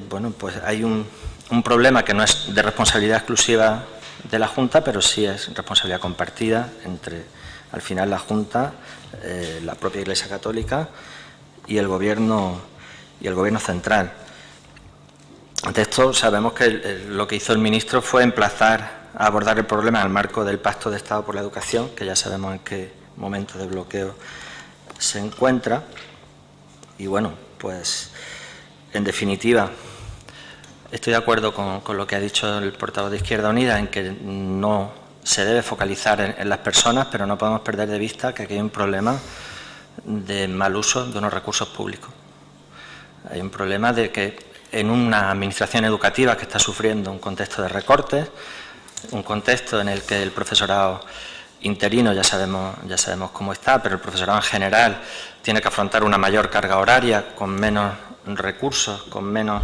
bueno, pues hay un problema que no es de responsabilidad exclusiva de la Junta, pero sí es responsabilidad compartida entre, al final, la Junta, la propia Iglesia Católica y el Gobierno central. Ante esto, sabemos que lo que hizo el ministro fue emplazar a abordar el problema en el marco del Pacto de Estado por la Educación, que ya sabemos en qué momento de bloqueo se encuentra. Y, bueno, pues, en definitiva, estoy de acuerdo con lo que ha dicho el portavoz de Izquierda Unida en que no se debe focalizar en las personas, pero no podemos perder de vista que aquí hay un problema de mal uso de unos recursos públicos. Hay un problema de que en una administración educativa que está sufriendo un contexto de recortes, un contexto en el que el profesorado interino ya sabemos cómo está, pero el profesorado en general tiene que afrontar una mayor carga horaria, con menos recursos, con menos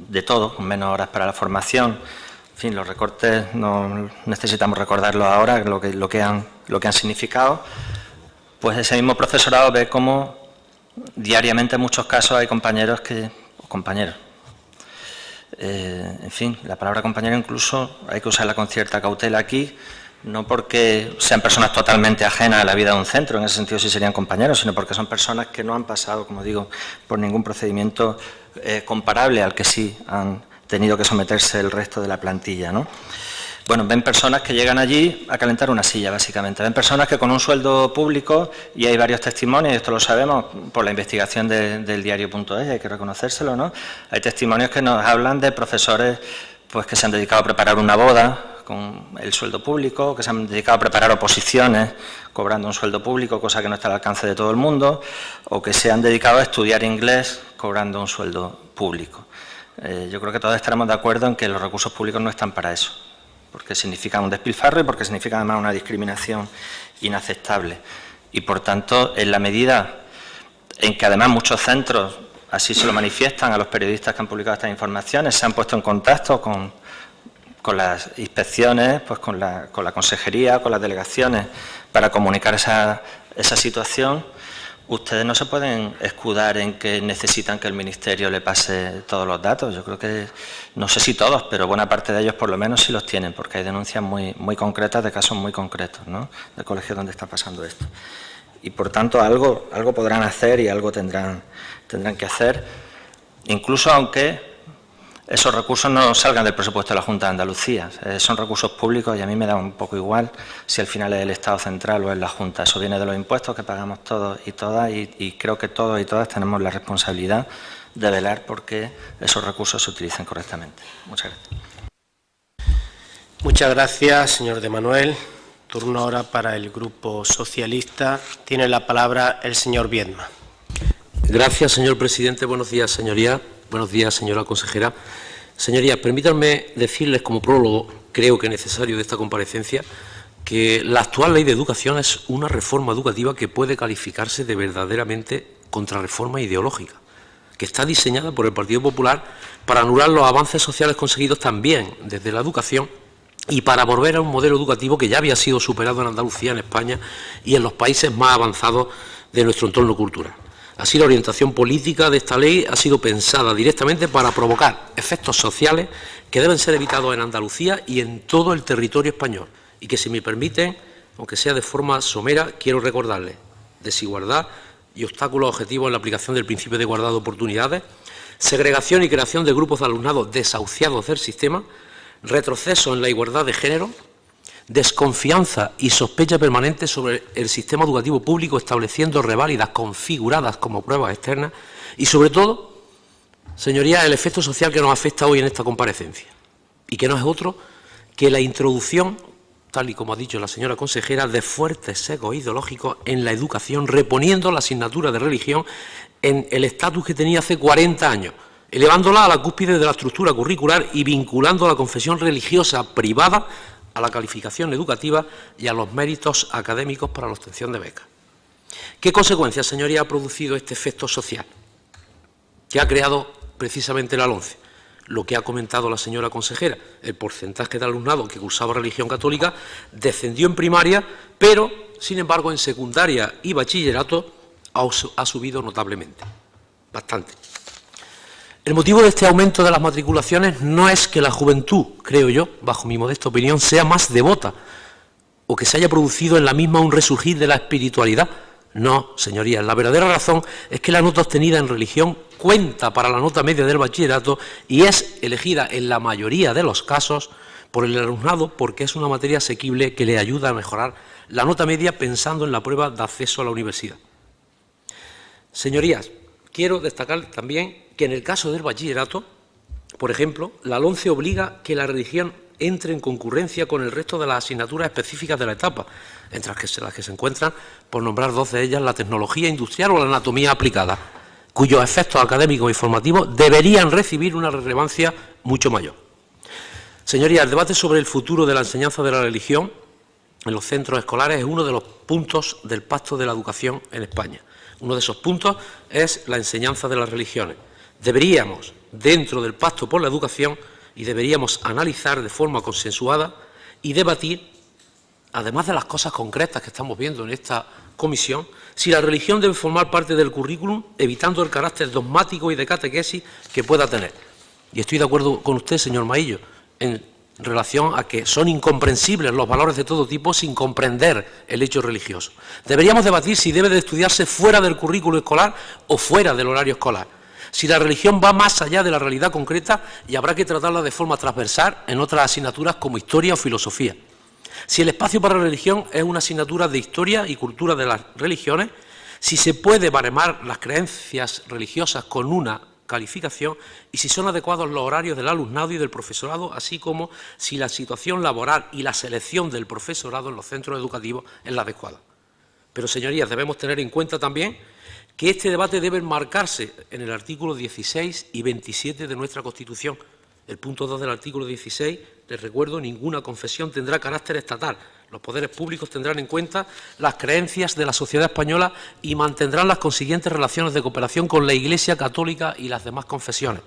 de todo, con menos horas para la formación. En fin, los recortes no necesitamos recordarlos ahora, lo que han significado. Pues ese mismo profesorado ve cómo diariamente en muchos casos hay compañeros en fin, la palabra compañero incluso hay que usarla con cierta cautela aquí, no porque sean personas totalmente ajenas a la vida de un centro, en ese sentido sí serían compañeros, sino porque son personas que no han pasado, como digo, por ningún procedimiento comparable al que sí han tenido que someterse el resto de la plantilla, ¿no? Bueno, ven personas que llegan allí a calentar una silla, básicamente. Ven personas que con un sueldo público, y hay varios testimonios, y esto lo sabemos por la investigación del diario.es, hay que reconocérselo, ¿no? Hay testimonios que nos hablan de profesores pues, que se han dedicado a preparar una boda con el sueldo público, que se han dedicado a preparar oposiciones cobrando un sueldo público, cosa que no está al alcance de todo el mundo, o que se han dedicado a estudiar inglés cobrando un sueldo público. Yo creo que todos estaremos de acuerdo en que los recursos públicos no están para eso, porque significa un despilfarro y porque significa además una discriminación inaceptable. Y por tanto, en la medida en que además muchos centros así se lo manifiestan a los periodistas que han publicado estas informaciones, se han puesto en contacto con las inspecciones, pues con la consejería, con las delegaciones, para comunicar esa situación, ustedes no se pueden escudar en que necesitan que el Ministerio le pase todos los datos. Yo creo que, no sé si todos, pero buena parte de ellos por lo menos sí los tienen, porque hay denuncias muy concretas de casos muy concretos, ¿no?, de colegios donde está pasando esto. Y por tanto algo podrán hacer y algo tendrán que hacer, incluso aunque esos recursos no salgan del presupuesto de la Junta de Andalucía. Son recursos públicos y a mí me da un poco igual si al final es el Estado central o es la Junta. Eso viene de los impuestos que pagamos todos y todas, y creo que todos y todas tenemos la responsabilidad de velar porque esos recursos se utilicen correctamente. Muchas gracias. Muchas gracias, señor de Manuel. Turno ahora para el Grupo Socialista. Tiene la palabra el señor Viedma. Gracias, señor presidente. Buenos días, señorías. Buenos días, señora consejera. Señorías, permítanme decirles como prólogo, creo que necesario de esta comparecencia, que la actual Ley de Educación es una reforma educativa que puede calificarse de verdaderamente contrarreforma ideológica, que está diseñada por el Partido Popular para anular los avances sociales conseguidos también desde la educación y para volver a un modelo educativo que ya había sido superado en Andalucía, en España y en los países más avanzados de nuestro entorno cultural. Así, la orientación política de esta ley ha sido pensada directamente para provocar efectos sociales que deben ser evitados en Andalucía y en todo el territorio español, y que, si me permiten, aunque sea de forma somera, quiero recordarles: desigualdad y obstáculos objetivos en la aplicación del principio de igualdad de oportunidades, segregación y creación de grupos de alumnado desahuciados del sistema, retroceso en la igualdad de género, desconfianza y sospecha permanente sobre el sistema educativo público, estableciendo reválidas configuradas como pruebas externas y, sobre todo, señorías, el efecto social que nos afecta hoy en esta comparecencia, y que no es otro que la introducción, tal y como ha dicho la señora consejera, de fuertes sesgos ideológicos en la educación, reponiendo la asignatura de religión en el estatus que tenía hace 40 años, elevándola a la cúspide de la estructura curricular y vinculando a la confesión religiosa privada a la calificación educativa y a los méritos académicos para la obtención de becas. ¿Qué consecuencias, señoría, ha producido este efecto social que ha creado precisamente la LOMCE? Lo que ha comentado la señora consejera: el porcentaje de alumnado que cursaba religión católica descendió en primaria, pero, sin embargo, en secundaria y bachillerato ha subido notablemente, bastante. El motivo de este aumento de las matriculaciones no es que la juventud, creo yo, bajo mi modesta opinión, sea más devota o que se haya producido en la misma un resurgir de la espiritualidad. No, señorías, la verdadera razón es que la nota obtenida en religión cuenta para la nota media del bachillerato y es elegida en la mayoría de los casos por el alumnado porque es una materia asequible que le ayuda a mejorar la nota media pensando en la prueba de acceso a la universidad. Señorías, quiero destacar también que en el caso del bachillerato, por ejemplo, la LOMCE obliga que la religión entre en concurrencia con el resto de las asignaturas específicas de la etapa, entre las que se encuentran, por nombrar dos de ellas, la tecnología industrial o la anatomía aplicada, cuyos efectos académicos y formativos deberían recibir una relevancia mucho mayor. Señorías, el debate sobre el futuro de la enseñanza de la religión en los centros escolares es uno de los puntos del Pacto de la Educación en España. Uno de esos puntos es la enseñanza de las religiones. Deberíamos, dentro del Pacto por la Educación, y deberíamos analizar de forma consensuada y debatir, además de las cosas concretas que estamos viendo en esta comisión, si la religión debe formar parte del currículum, evitando el carácter dogmático y de catequesis que pueda tener. Y estoy de acuerdo con usted, señor Maillo, en relación a que son incomprensibles los valores de todo tipo sin comprender el hecho religioso. Deberíamos debatir si debe de estudiarse fuera del currículo escolar o fuera del horario escolar. Si la religión va más allá de la realidad concreta y habrá que tratarla de forma transversal en otras asignaturas como historia o filosofía. Si el espacio para la religión es una asignatura de historia y cultura de las religiones, si se puede baremar las creencias religiosas con una calificación y si son adecuados los horarios del alumnado y del profesorado, así como si la situación laboral y la selección del profesorado en los centros educativos es la adecuada. Pero, señorías, debemos tener en cuenta también que este debate debe enmarcarse en el artículo 16 y 27 de nuestra Constitución. El punto 2 del artículo 16, les recuerdo, ninguna confesión tendrá carácter estatal. Los poderes públicos tendrán en cuenta las creencias de la sociedad española y mantendrán las consiguientes relaciones de cooperación con la Iglesia católica y las demás confesiones.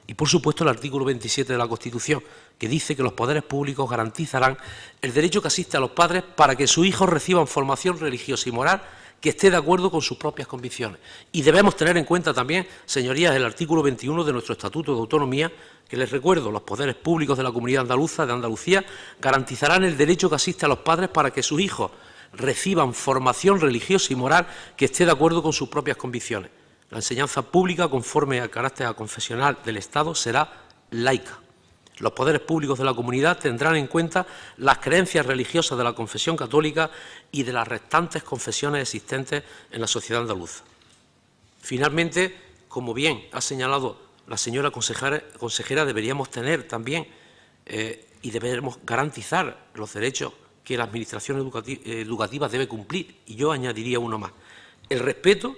Y, por supuesto, el artículo 27 de la Constitución, que dice que los poderes públicos garantizarán el derecho que asiste a los padres para que sus hijos reciban formación religiosa y moral que esté de acuerdo con sus propias convicciones. Y debemos tener en cuenta también, señorías, el artículo 21 de nuestro Estatuto de Autonomía, que les recuerdo, los poderes públicos de la Comunidad Andaluza de Andalucía garantizarán el derecho que asiste a los padres para que sus hijos reciban formación religiosa y moral que esté de acuerdo con sus propias convicciones. La enseñanza pública, conforme al carácter confesional del Estado, será laica. Los poderes públicos de la comunidad tendrán en cuenta las creencias religiosas de la confesión católica y de las restantes confesiones existentes en la sociedad andaluza. Finalmente, como bien ha señalado la señora consejera, deberíamos tener también y debemos garantizar los derechos que la Administración educativa debe cumplir, y yo añadiría uno más: el respeto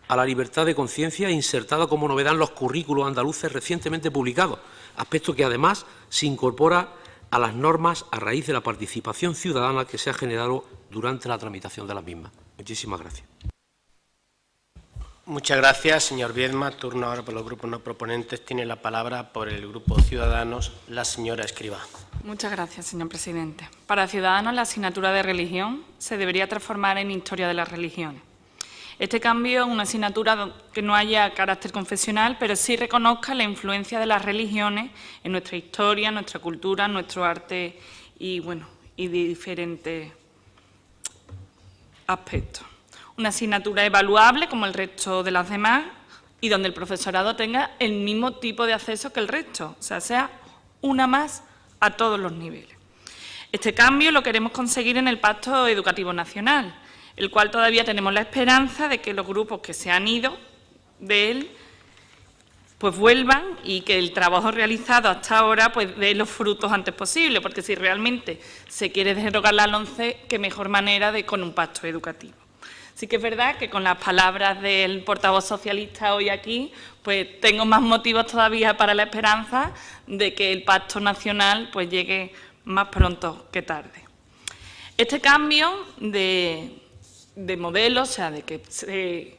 a la libertad de conciencia insertada como novedad en los currículos andaluces recientemente publicados, aspecto que además se incorpora a las normas a raíz de la participación ciudadana que se ha generado durante la tramitación de las mismas. Muchísimas gracias. Muchas gracias, señor Viedma. Turno ahora por los grupos no proponentes. Tiene la palabra por el Grupo Ciudadanos la señora Escrivá. Muchas gracias, señor presidente. Para Ciudadanos, la asignatura de religión se debería transformar en historia de las religiones. Este cambio es una asignatura que no haya carácter confesional, pero sí reconozca la influencia de las religiones en nuestra historia, nuestra cultura, nuestro arte y de diferentes aspectos. Una asignatura evaluable como el resto de las demás y donde el profesorado tenga el mismo tipo de acceso que el resto, o sea una más a todos los niveles. Este cambio lo queremos conseguir en el Pacto Educativo Nacional, el cual todavía tenemos la esperanza de que los grupos que se han ido de él pues vuelvan y que el trabajo realizado hasta ahora pues dé los frutos antes posible, porque si realmente se quiere derogar la LOMCE, qué mejor manera de con un pacto educativo. Sí que es verdad que con las palabras del portavoz socialista hoy aquí, pues tengo más motivos todavía para la esperanza de que el pacto nacional pues llegue más pronto que tarde. Este cambio de modelo, o sea, de que se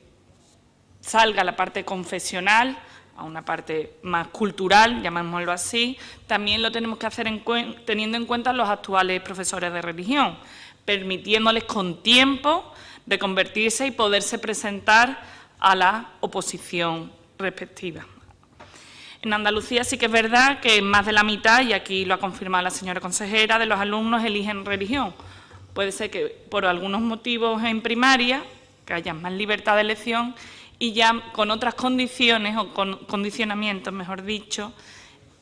salga la parte confesional a una parte más cultural, llamémoslo así, también lo tenemos que hacer teniendo en cuenta los actuales profesores de religión, permitiéndoles con tiempo reconvertirse y poderse presentar a la oposición respectiva. En Andalucía sí que es verdad que más de la mitad, y aquí lo ha confirmado la señora consejera, de los alumnos eligen religión. Puede ser que por algunos motivos en primaria, que haya más libertad de elección, y ya con otras condiciones o con condicionamientos, mejor dicho,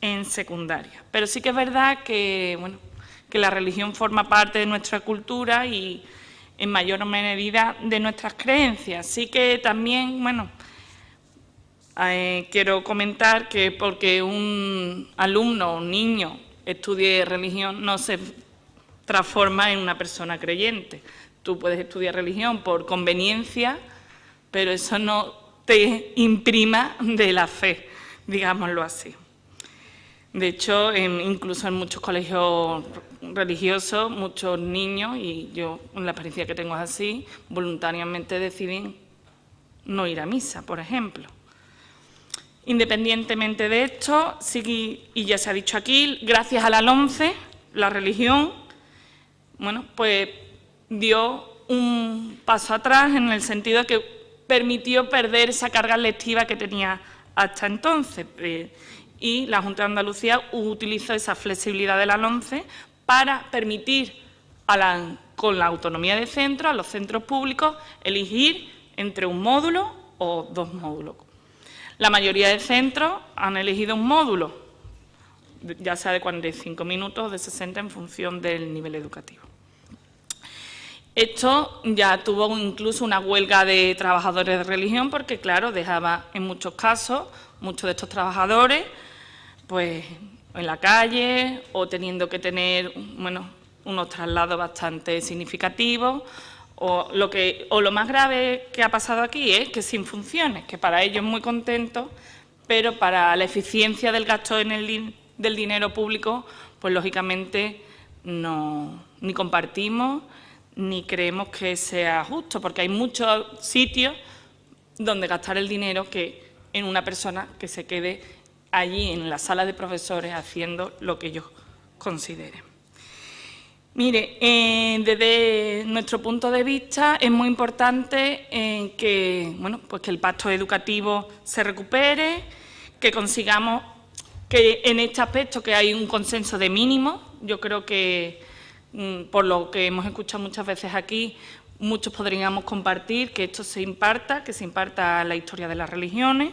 en secundaria. Pero sí que es verdad que, que la religión forma parte de nuestra cultura y en mayor o menor medida de nuestras creencias. Sí que también, quiero comentar que porque un alumno o un niño estudie religión no se transforma en una persona creyente. Tú puedes estudiar religión por conveniencia, pero eso no te imprima de la fe, digámoslo así. De hecho, incluso en muchos colegios religiosos, muchos niños, y yo en la experiencia que tengo es así, voluntariamente deciden no ir a misa, por ejemplo. Independientemente de esto, sí, y ya se ha dicho aquí, gracias a la LOMCE, la religión, bueno, pues dio un paso atrás en el sentido de que permitió perder esa carga lectiva que tenía hasta entonces. Y la Junta de Andalucía utilizó esa flexibilidad de la LOMCE para permitir, con la autonomía de centro, a los centros públicos, elegir entre un módulo o 2 módulos. La mayoría de centros han elegido un módulo, ya sea de 45 minutos o de 60 en función del nivel educativo. Esto ya tuvo incluso una huelga de trabajadores de religión porque, claro, dejaba en muchos casos, muchos de estos trabajadores, pues en la calle o teniendo que tener, bueno, unos traslados bastante significativos o lo más grave que ha pasado aquí es que sin funciones, que para ellos muy contentos, pero para la eficiencia del gasto del dinero público, pues lógicamente ni compartimos ni creemos que sea justo, porque hay muchos sitios donde gastar el dinero que en una persona que se quede allí en la sala de profesores haciendo lo que ellos consideren. Mire, desde nuestro punto de vista es muy importante que el pacto educativo se recupere, que consigamos que en este aspecto que hay un consenso de mínimo. Yo creo que, por lo que hemos escuchado muchas veces aquí, muchos podríamos compartir que esto se imparta, que se imparta la historia de las religiones,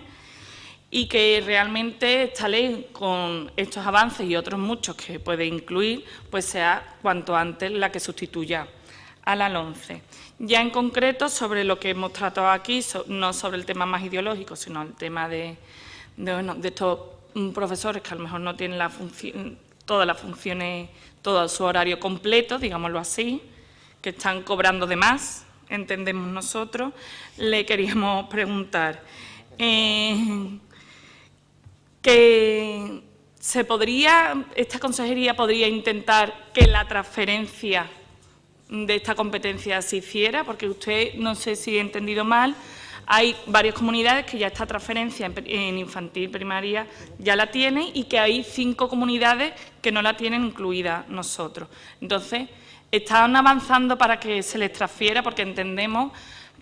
y que realmente esta ley, con estos avances y otros muchos que puede incluir, pues sea cuanto antes la que sustituya a la LOMCE. Ya en concreto, sobre lo que hemos tratado aquí, no sobre el tema más ideológico, sino el tema de estos profesores que a lo mejor no tienen todas las funciones, todo su horario completo, digámoslo así, que están cobrando de más, entendemos nosotros, le queríamos preguntar que esta consejería podría intentar que la transferencia de esta competencia se hiciera, porque usted, no sé si he entendido mal, hay varias comunidades que ya esta transferencia en infantil primaria ya la tienen y que hay 5 comunidades que no la tienen incluida nosotros. Entonces, están avanzando para que se les transfiera, porque entendemos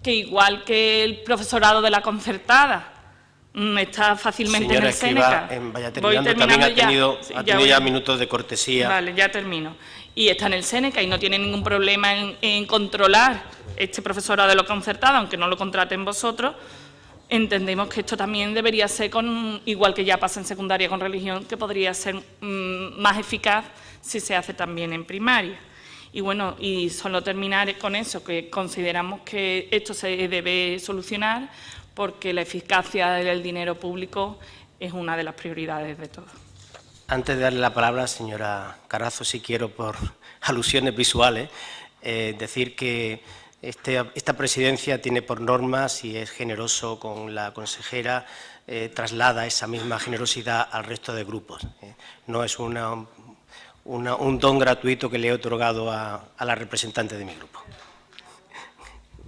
que igual que el profesorado de la concertada está fácilmente en el Séneca. Vaya terminando, también ha tenido ya minutos de cortesía. Vale, ya termino. Y está en el Séneca y no tiene ningún problema en controlar este profesorado de lo concertado, aunque no lo contraten vosotros. Entendemos que esto también debería ser, igual que ya pasa en secundaria con religión, que podría ser más eficaz si se hace también en primaria. Y bueno, y solo terminar con eso, que consideramos que esto se debe solucionar porque la eficacia del dinero público es una de las prioridades de todos. Antes de darle la palabra, señora Carazo, sí quiero, por alusiones visuales, decir que esta presidencia tiene por norma, si es generoso con la consejera, traslada esa misma generosidad al resto de grupos. No es un don gratuito que le he otorgado a la representante de mi grupo.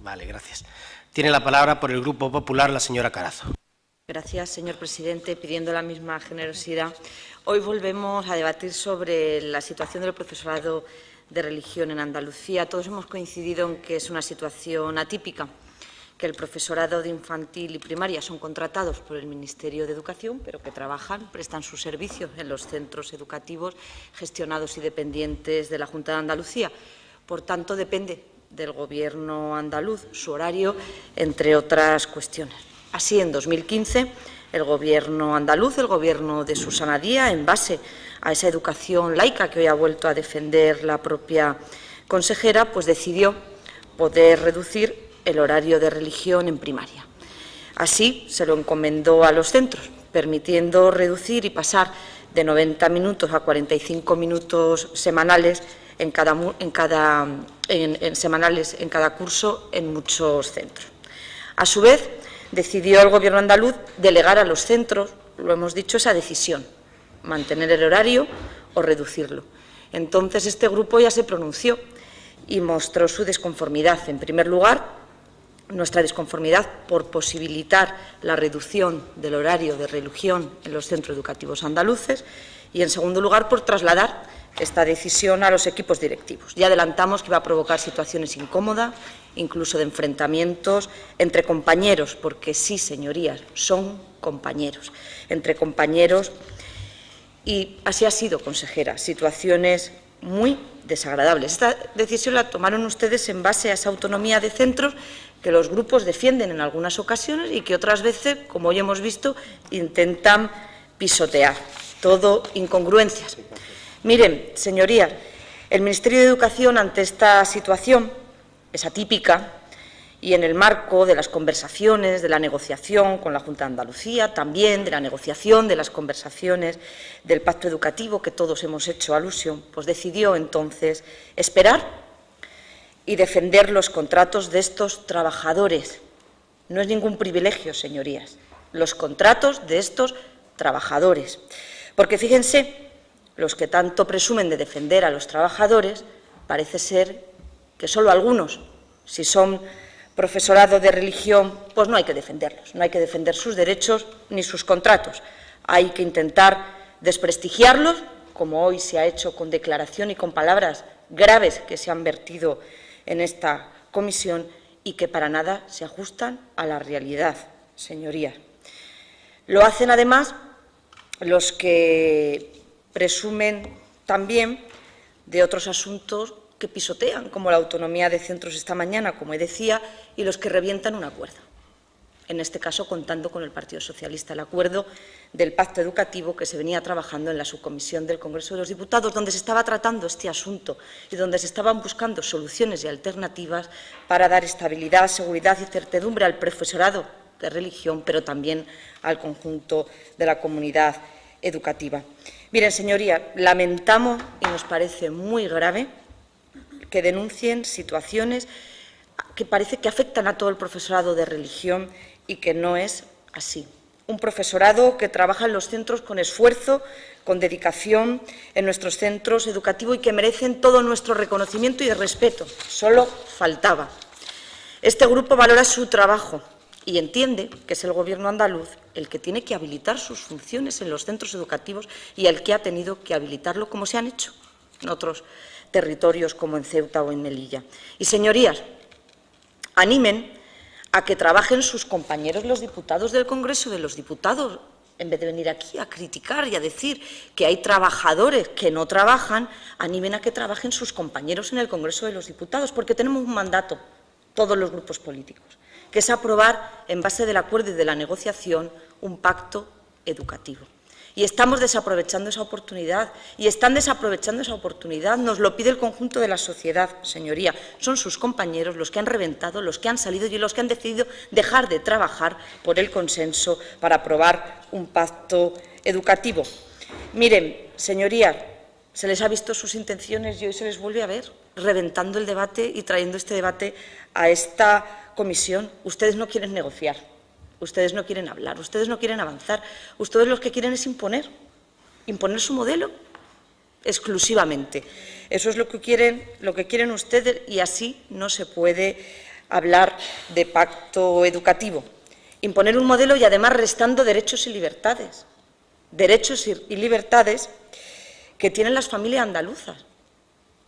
Vale, gracias. Tiene la palabra por el Grupo Popular la señora Carazo. Gracias, señor presidente. Pidiendo la misma generosidad, hoy volvemos a debatir sobre la situación del profesorado de religión en Andalucía. Todos hemos coincidido en que es una situación atípica, que el profesorado de infantil y primaria son contratados por el Ministerio de Educación, pero que prestan sus servicios en los centros educativos gestionados y dependientes de la Junta de Andalucía. Por tanto, depende del Gobierno andaluz su horario, entre otras cuestiones. Así, en 2015, el Gobierno andaluz, el Gobierno de Susana Díaz, en base a esa educación laica que hoy ha vuelto a defender la propia consejera, pues decidió poder reducir el horario de religión en primaria. Así, se lo encomendó a los centros, permitiendo reducir y pasar de 90 minutos a 45 minutos semanales en semanales en cada curso en muchos centros. A su vez, decidió el Gobierno andaluz delegar a los centros, lo hemos dicho, esa decisión, mantener el horario o reducirlo. Entonces, este grupo ya se pronunció y mostró su desconformidad. En primer lugar, nuestra desconformidad por posibilitar la reducción del horario de religión en los centros educativos andaluces y, en segundo lugar, por trasladar esta decisión a los equipos directivos. Ya adelantamos que iba a provocar situaciones incómodas, incluso de enfrentamientos entre compañeros, porque sí, señorías, son compañeros, entre compañeros. Y así ha sido, consejera, situaciones muy desagradables. Esta decisión la tomaron ustedes en base a esa autonomía de centros que los grupos defienden en algunas ocasiones y que otras veces, como hoy hemos visto, intentan pisotear. Todo incongruencias. Miren, señorías, el Ministerio de Educación, ante esta situación, es atípica, y en el marco de las conversaciones, de la negociación con la Junta de Andalucía, también de la negociación de las conversaciones del pacto educativo que todos hemos hecho alusión, pues decidió entonces esperar y defender los contratos de estos trabajadores. No es ningún privilegio, señorías, los contratos de estos trabajadores. Porque fíjense, los que tanto presumen de defender a los trabajadores, parece ser que solo algunos, si son profesorado de religión, pues no hay que defenderlos, no hay que defender sus derechos ni sus contratos. Hay que intentar desprestigiarlos, como hoy se ha hecho con declaración y con palabras graves que se han vertido en esta comisión y que para nada se ajustan a la realidad, señorías. Lo hacen, además, los que presumen también de otros asuntos que pisotean, como la autonomía de centros esta mañana, como decía, y los que revientan un acuerdo. En este caso, contando con el Partido Socialista, el acuerdo del pacto educativo que se venía trabajando en la subcomisión del Congreso de los Diputados, donde se estaba tratando este asunto y donde se estaban buscando soluciones y alternativas para dar estabilidad, seguridad y certidumbre al profesorado de religión, pero también al conjunto de la comunidad educativa. Miren, señorías, lamentamos y nos parece muy grave que denuncien situaciones que parece que afectan a todo el profesorado de religión y que no es así. Un profesorado que trabaja en los centros con esfuerzo, con dedicación en nuestros centros educativos y que merecen todo nuestro reconocimiento y respeto. Solo faltaba. Este grupo valora su trabajo y entiende que es el Gobierno andaluz el que tiene que habilitar sus funciones en los centros educativos y el que ha tenido que habilitarlo, como se han hecho en otros territorios como en Ceuta o en Melilla. Y, señorías, animen a que trabajen sus compañeros los diputados del Congreso de los Diputados, en vez de venir aquí a criticar y a decir que hay trabajadores que no trabajan, animen a que trabajen sus compañeros en el Congreso de los Diputados, porque tenemos un mandato, todos los grupos políticos, que es aprobar, en base del acuerdo y de la negociación, un pacto educativo. Y estamos desaprovechando esa oportunidad, y están desaprovechando esa oportunidad, nos lo pide el conjunto de la sociedad, señoría. Son sus compañeros los que han reventado, los que han salido y los que han decidido dejar de trabajar por el consenso para aprobar un pacto educativo. Miren, señorías, se les ha visto sus intenciones y hoy se les vuelve a ver reventando el debate y trayendo este debate a esta comisión. Ustedes no quieren negociar. Ustedes no quieren hablar, ustedes no quieren avanzar, ustedes lo que quieren es imponer su modelo exclusivamente. Eso es lo que quieren ustedes y así no se puede hablar de pacto educativo. Imponer un modelo y además restando derechos y libertades que tienen las familias andaluzas,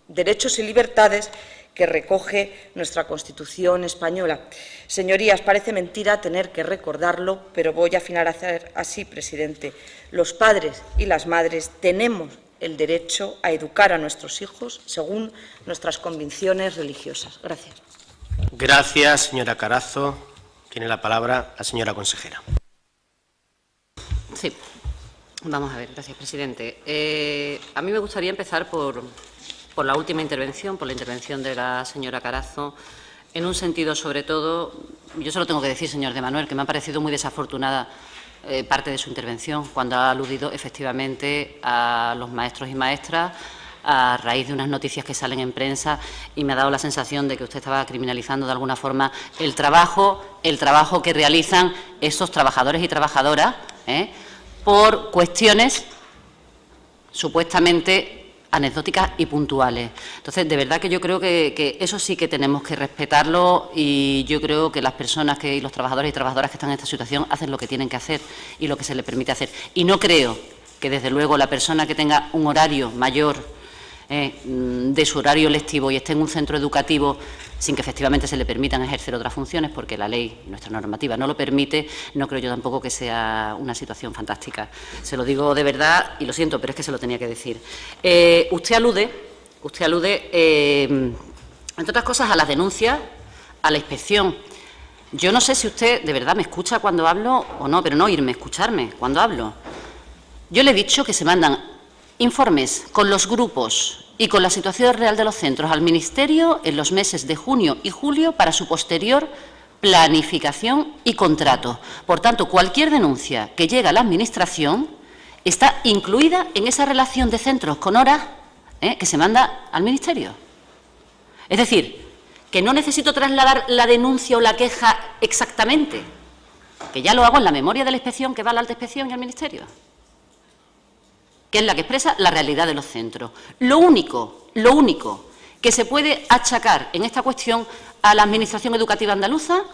derechos y libertades que recoge nuestra Constitución española. Señorías, parece mentira tener que recordarlo, pero voy a finalizar así, presidente. Los padres y las madres tenemos el derecho a educar a nuestros hijos según nuestras convicciones religiosas. Gracias. Gracias, señora Carazo. Tiene la palabra la señora consejera. Sí. Vamos a ver, gracias, presidente. A mí me gustaría empezar por la última intervención, por la intervención de la señora Carazo, en un sentido, sobre todo, yo se lo tengo que decir, señor de Manuel, que me ha parecido muy desafortunada parte de su intervención, cuando ha aludido efectivamente a los maestros y maestras a raíz de unas noticias que salen en prensa, y me ha dado la sensación de que usted estaba criminalizando de alguna forma el trabajo que realizan esos trabajadores y trabajadoras por cuestiones supuestamente anecdóticas y puntuales. Entonces, de verdad que yo creo que eso sí que tenemos que respetarlo, y yo creo que las personas y los trabajadores y trabajadoras que están en esta situación hacen lo que tienen que hacer y lo que se les permite hacer. Y no creo que, desde luego, la persona que tenga un horario mayor de su horario lectivo y esté en un centro educativo sin que efectivamente se le permitan ejercer otras funciones, porque la ley y nuestra normativa no lo permite, no creo yo tampoco que sea una situación fantástica. Se lo digo de verdad y lo siento, pero es que se lo tenía que decir. Usted alude, entre otras cosas, a las denuncias, a la inspección. Yo no sé si usted de verdad me escucha cuando hablo o no, pero no oírme, escucharme cuando hablo. Yo le he dicho que se mandan informes con los grupos y con la situación real de los centros al Ministerio en los meses de junio y julio para su posterior planificación y contrato. Por tanto, cualquier denuncia que llegue a la Administración está incluida en esa relación de centros con horas que se manda al Ministerio. Es decir, que no necesito trasladar la denuncia o la queja exactamente, que ya lo hago en la memoria de la inspección que va a la alta inspección y al Ministerio, que es la que expresa la realidad de los centros. Lo único que se puede achacar en esta cuestión a la Administración Educativa andaluza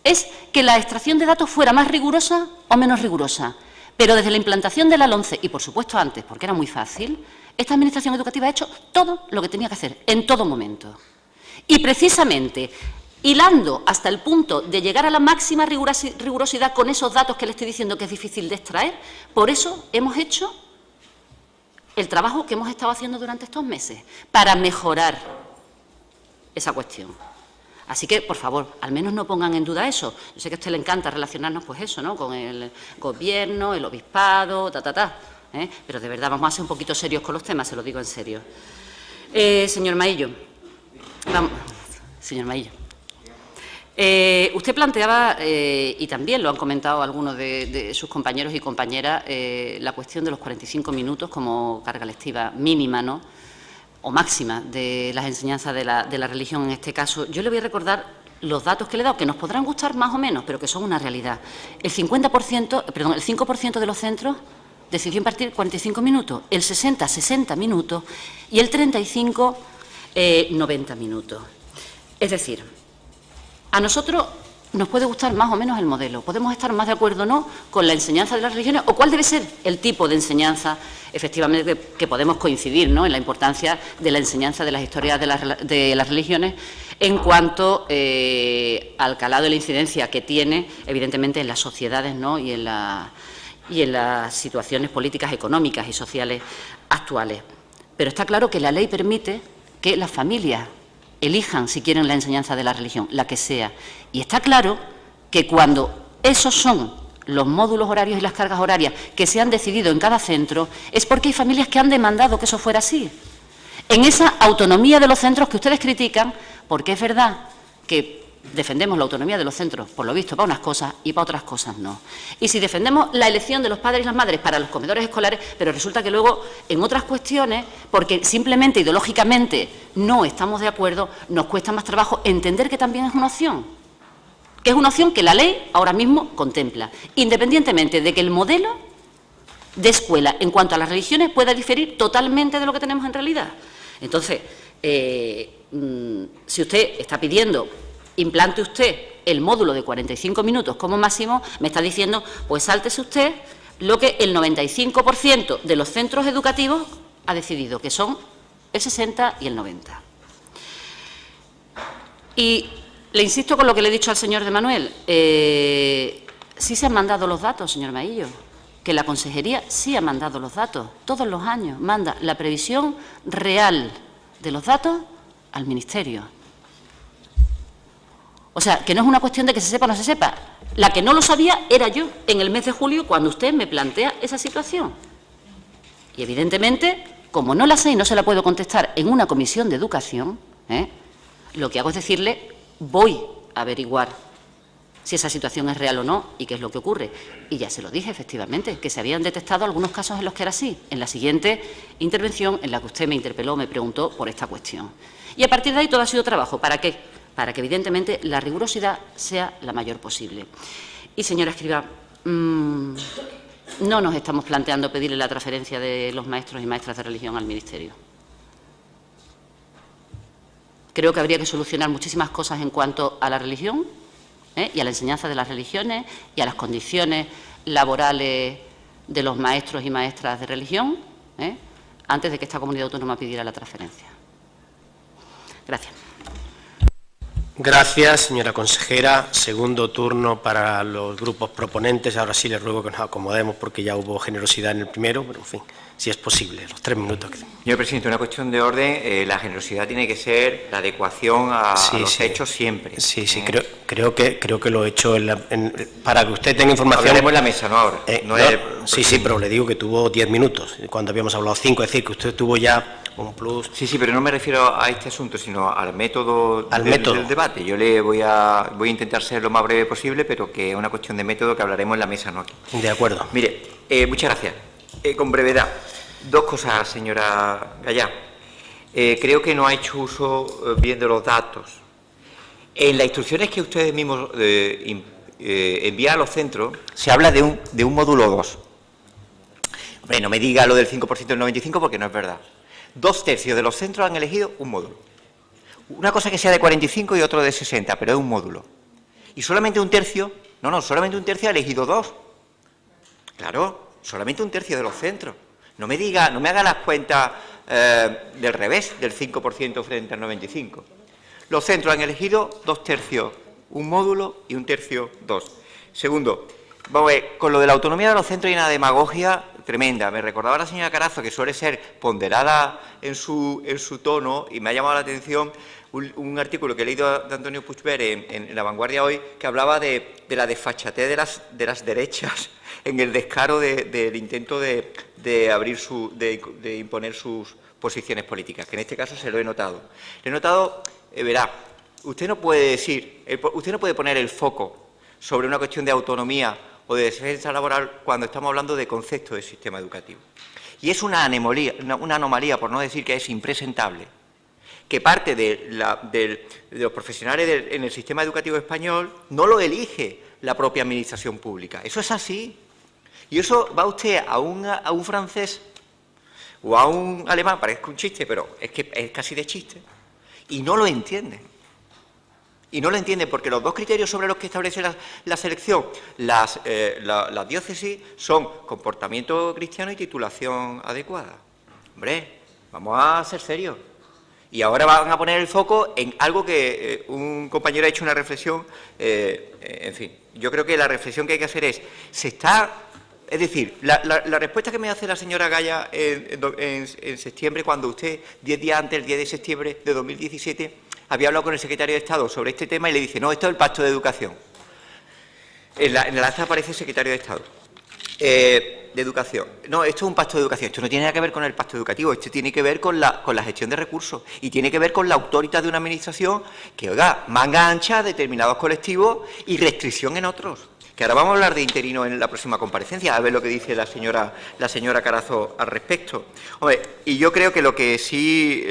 es que la extracción de datos fuera más rigurosa o menos rigurosa. Pero desde la implantación de la LOMCE, y por supuesto antes, porque era muy fácil, esta Administración Educativa ha hecho todo lo que tenía que hacer, en todo momento. Y precisamente, hilando hasta el punto de llegar a la máxima rigurosidad con esos datos que le estoy diciendo que es difícil de extraer, por eso hemos hecho el trabajo que hemos estado haciendo durante estos meses, para mejorar esa cuestión. Así que, por favor, al menos no pongan en duda eso. Yo sé que a usted le encanta relacionarnos, pues eso, ¿no?, con el Gobierno, el Obispado, pero de verdad vamos a ser un poquito serios con los temas, se lo digo en serio. Señor Maillo, usted planteaba, y también lo han comentado algunos de sus compañeros y compañeras, la cuestión de los 45 minutos como carga lectiva mínima, ¿no?, o máxima de las enseñanzas de la religión en este caso. Yo le voy a recordar los datos que le he dado, que nos podrán gustar más o menos, pero que son una realidad. El 5% de los centros decidió impartir 45 minutos, el 60 minutos y el 35 90 minutos. Es decir, a nosotros nos puede gustar más o menos el modelo, podemos estar más de acuerdo o no con la enseñanza de las religiones o cuál debe ser el tipo de enseñanza, efectivamente, que podemos coincidir, ¿no?, en la importancia de la enseñanza de las historias de las religiones en cuanto al calado y la incidencia que tiene, evidentemente, en las sociedades, ¿no?, y en las situaciones políticas, económicas y sociales actuales. Pero está claro que la ley permite que las familias elijan si quieren la enseñanza de la religión, la que sea. Y está claro que cuando esos son los módulos horarios y las cargas horarias que se han decidido en cada centro, es porque hay familias que han demandado que eso fuera así. En esa autonomía de los centros que ustedes critican, porque es verdad que defendemos la autonomía de los centros, por lo visto, para unas cosas y para otras cosas no. Y si defendemos la elección de los padres y las madres para los comedores escolares, pero resulta que luego en otras cuestiones, porque simplemente ideológicamente no estamos de acuerdo, nos cuesta más trabajo entender que también es una opción, que es una opción que la ley ahora mismo contempla, independientemente de que el modelo de escuela en cuanto a las religiones pueda diferir totalmente de lo que tenemos en realidad. Entonces, si usted está pidiendo implante usted el módulo de 45 minutos como máximo, me está diciendo, pues sáltese usted lo que el 95% de los centros educativos ha decidido, que son el 60 y el 90. Y le insisto con lo que le he dicho al señor de Manuel, sí se han mandado los datos, señor Maillo, que la Consejería sí ha mandado los datos, todos los años manda la previsión real de los datos al Ministerio. O sea, que no es una cuestión de que se sepa o no se sepa. La que no lo sabía era yo, en el mes de julio, cuando usted me plantea esa situación. Y, evidentemente, como no la sé y no se la puedo contestar en una comisión de educación, lo que hago es decirle, voy a averiguar si esa situación es real o no y qué es lo que ocurre. Y ya se lo dije, efectivamente, que se habían detectado algunos casos en los que era así, en la siguiente intervención en la que usted me interpeló, me preguntó por esta cuestión. Y a partir de ahí todo ha sido trabajo. ¿Para qué? Para que, evidentemente, la rigurosidad sea la mayor posible. Y, señora Escrivá, no nos estamos planteando pedirle la transferencia de los maestros y maestras de religión al Ministerio. Creo que habría que solucionar muchísimas cosas en cuanto a la religión y a la enseñanza de las religiones y a las condiciones laborales de los maestros y maestras de religión antes de que esta comunidad autónoma pidiera la transferencia. Gracias. Gracias, señora consejera. Segundo turno para los grupos proponentes. Ahora sí les ruego que nos acomodemos porque ya hubo generosidad en el primero, pero en fin, si es posible, los 3 minutos. Señor presidente, una cuestión de orden. La generosidad tiene que ser la adecuación a los hechos siempre. Sí, creo que lo he hecho para que usted tenga información. Hablaremos en la mesa, no ahora. Sí, pero le digo que tuvo 10 minutos cuando habíamos hablado 5, es decir, que usted tuvo ya un plus. Sí, pero no me refiero a este asunto, sino al método del debate. Yo le voy a intentar ser lo más breve posible, pero que es una cuestión de método que hablaremos en la mesa, no aquí. De acuerdo. Mire, muchas gracias. Con brevedad, 2 cosas, señora Gallá. Creo que no ha hecho uso bien de los datos. En las instrucciones que ustedes mismos envían a los centros, se habla de un módulo 2. Hombre, no me diga lo del 5% del 95% porque no es verdad. 2/3 de los centros han elegido un módulo. Una cosa que sea de 45 y otro de 60, pero es un módulo. Y solamente 1/3, solamente 1/3 ha elegido 2. Claro, solamente 1/3 de los centros. No me haga las cuentas del revés, del 5% frente al 95%. Los centros han elegido 2/3 un módulo y 1/3 2. Segundo, vamos a ver, con lo de la autonomía de los centros hay una demagogia tremenda. Me recordaba la señora Carazo, que suele ser ponderada en su tono, y me ha llamado la atención un artículo que he leído de Antonio Puigvert en La Vanguardia hoy, que hablaba de la desfachatez de las derechas en el descaro del intento de imponer sus posiciones políticas, que en este caso se lo he notado. Le he notado, verá, usted no puede poner el foco sobre una cuestión de autonomía o de defensa laboral cuando estamos hablando de conceptos del sistema educativo. Y es una anomalía, por no decir que es impresentable, que parte de los profesionales en el sistema educativo español no lo elige la propia administración pública. Eso es así. Y eso va usted a un francés o a un alemán, parece un chiste, pero es que es casi de chiste, y no lo entiende. Y no lo entiende porque los 2 criterios sobre los que establece la selección las diócesis son comportamiento cristiano y titulación adecuada. Hombre, vamos a ser serios. Y ahora van a poner el foco en algo que un compañero ha hecho una reflexión. En fin, yo creo que la reflexión que hay que hacer es, es decir, la respuesta que me hace la señora Gallá en septiembre, cuando usted, 10 días antes, el 10 de septiembre de 2017, había hablado con el secretario de Estado sobre este tema y le dice, no, esto es el pacto de educación. En el acta aparece el secretario de Estado de Educación. No, esto es un pacto de educación. Esto no tiene nada que ver con el pacto educativo, esto tiene que ver con la gestión de recursos y tiene que ver con la autoridad de una administración que, oiga, manga ancha a determinados colectivos y restricción en otros. Que ahora vamos a hablar de interino en la próxima comparecencia, a ver lo que dice la señora Carazo al respecto. Hombre, y yo creo que lo que sí,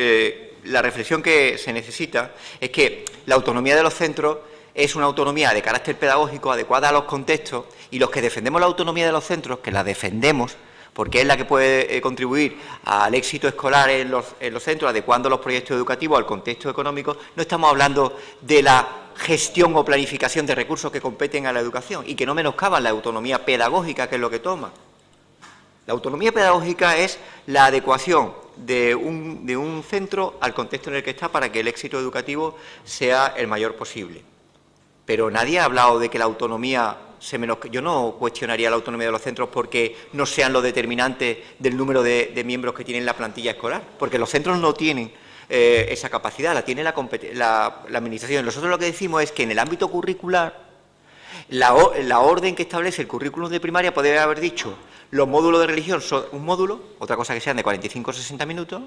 la reflexión que se necesita es que la autonomía de los centros es una autonomía de carácter pedagógico adecuada a los contextos, y los que defendemos la autonomía de los centros, que la defendemos porque es la que puede contribuir al éxito escolar en los centros, adecuando los proyectos educativos al contexto económico, no estamos hablando de la gestión o planificación de recursos que competen a la educación y que no menoscaban la autonomía pedagógica, que es lo que toma. La autonomía pedagógica es la adecuación de un centro al contexto en el que está para que el éxito educativo sea el mayor posible. Pero nadie ha hablado de que la autonomía se menoscabe. Yo no cuestionaría la autonomía de los centros porque no sean los determinantes del número de miembros que tienen la plantilla escolar, porque los centros no tienen esa capacidad, la tiene la Administración. Nosotros lo que decimos es que en el ámbito curricular, la orden que establece el currículum de primaria podría haber dicho los módulos de religión son un módulo, otra cosa que sean de 45 o 60 minutos,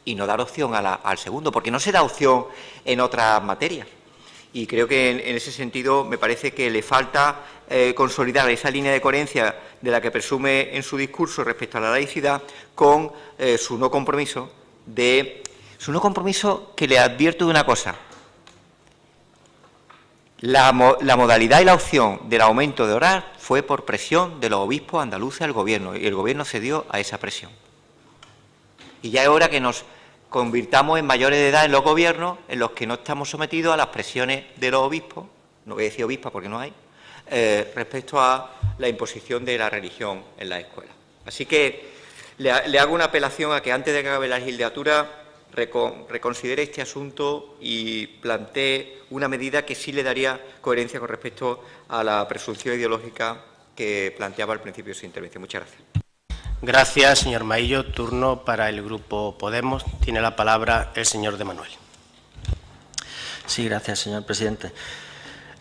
y no dar opción al segundo, porque no se da opción en otras materias. Y creo que en ese sentido me parece que le falta consolidar esa línea de coherencia de la que presume en su discurso respecto a la laicidad con su no compromiso que le advierto de una cosa. La modalidad y la opción del aumento de horas fue por presión de los obispos andaluces al Gobierno, y el Gobierno cedió a esa presión. Y ya es hora que nos convirtamos en mayores de edad en los gobiernos en los que no estamos sometidos a las presiones de los obispos, no voy a decir obispas porque no hay, respecto a la imposición de la religión en las escuelas. Así que le hago una apelación a que antes de que acabe la legislatura reconsidere este asunto y plantee una medida que sí le daría coherencia con respecto a la presunción ideológica que planteaba al principio de su intervención. Muchas gracias. Gracias, señor Maillo. Turno para el Grupo Podemos. Tiene la palabra el señor de Manuel. Sí, gracias, señor presidente.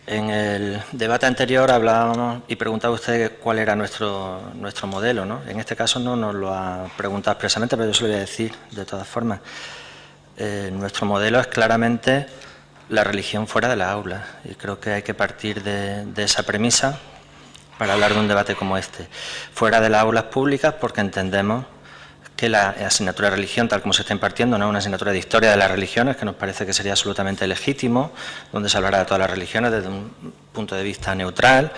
En el debate anterior hablábamos y preguntaba usted cuál era nuestro modelo, ¿no? En este caso no nos lo ha preguntado expresamente, pero yo se lo voy a decir de todas formas. Nuestro modelo es claramente la religión fuera de las aulas, y creo que hay que partir de esa premisa para hablar de un debate como este. Fuera de las aulas públicas, porque entendemos que la asignatura de religión, tal como se está impartiendo, no es una asignatura de historia de las religiones, que nos parece que sería absolutamente legítimo, donde se hablará de todas las religiones desde un punto de vista neutral,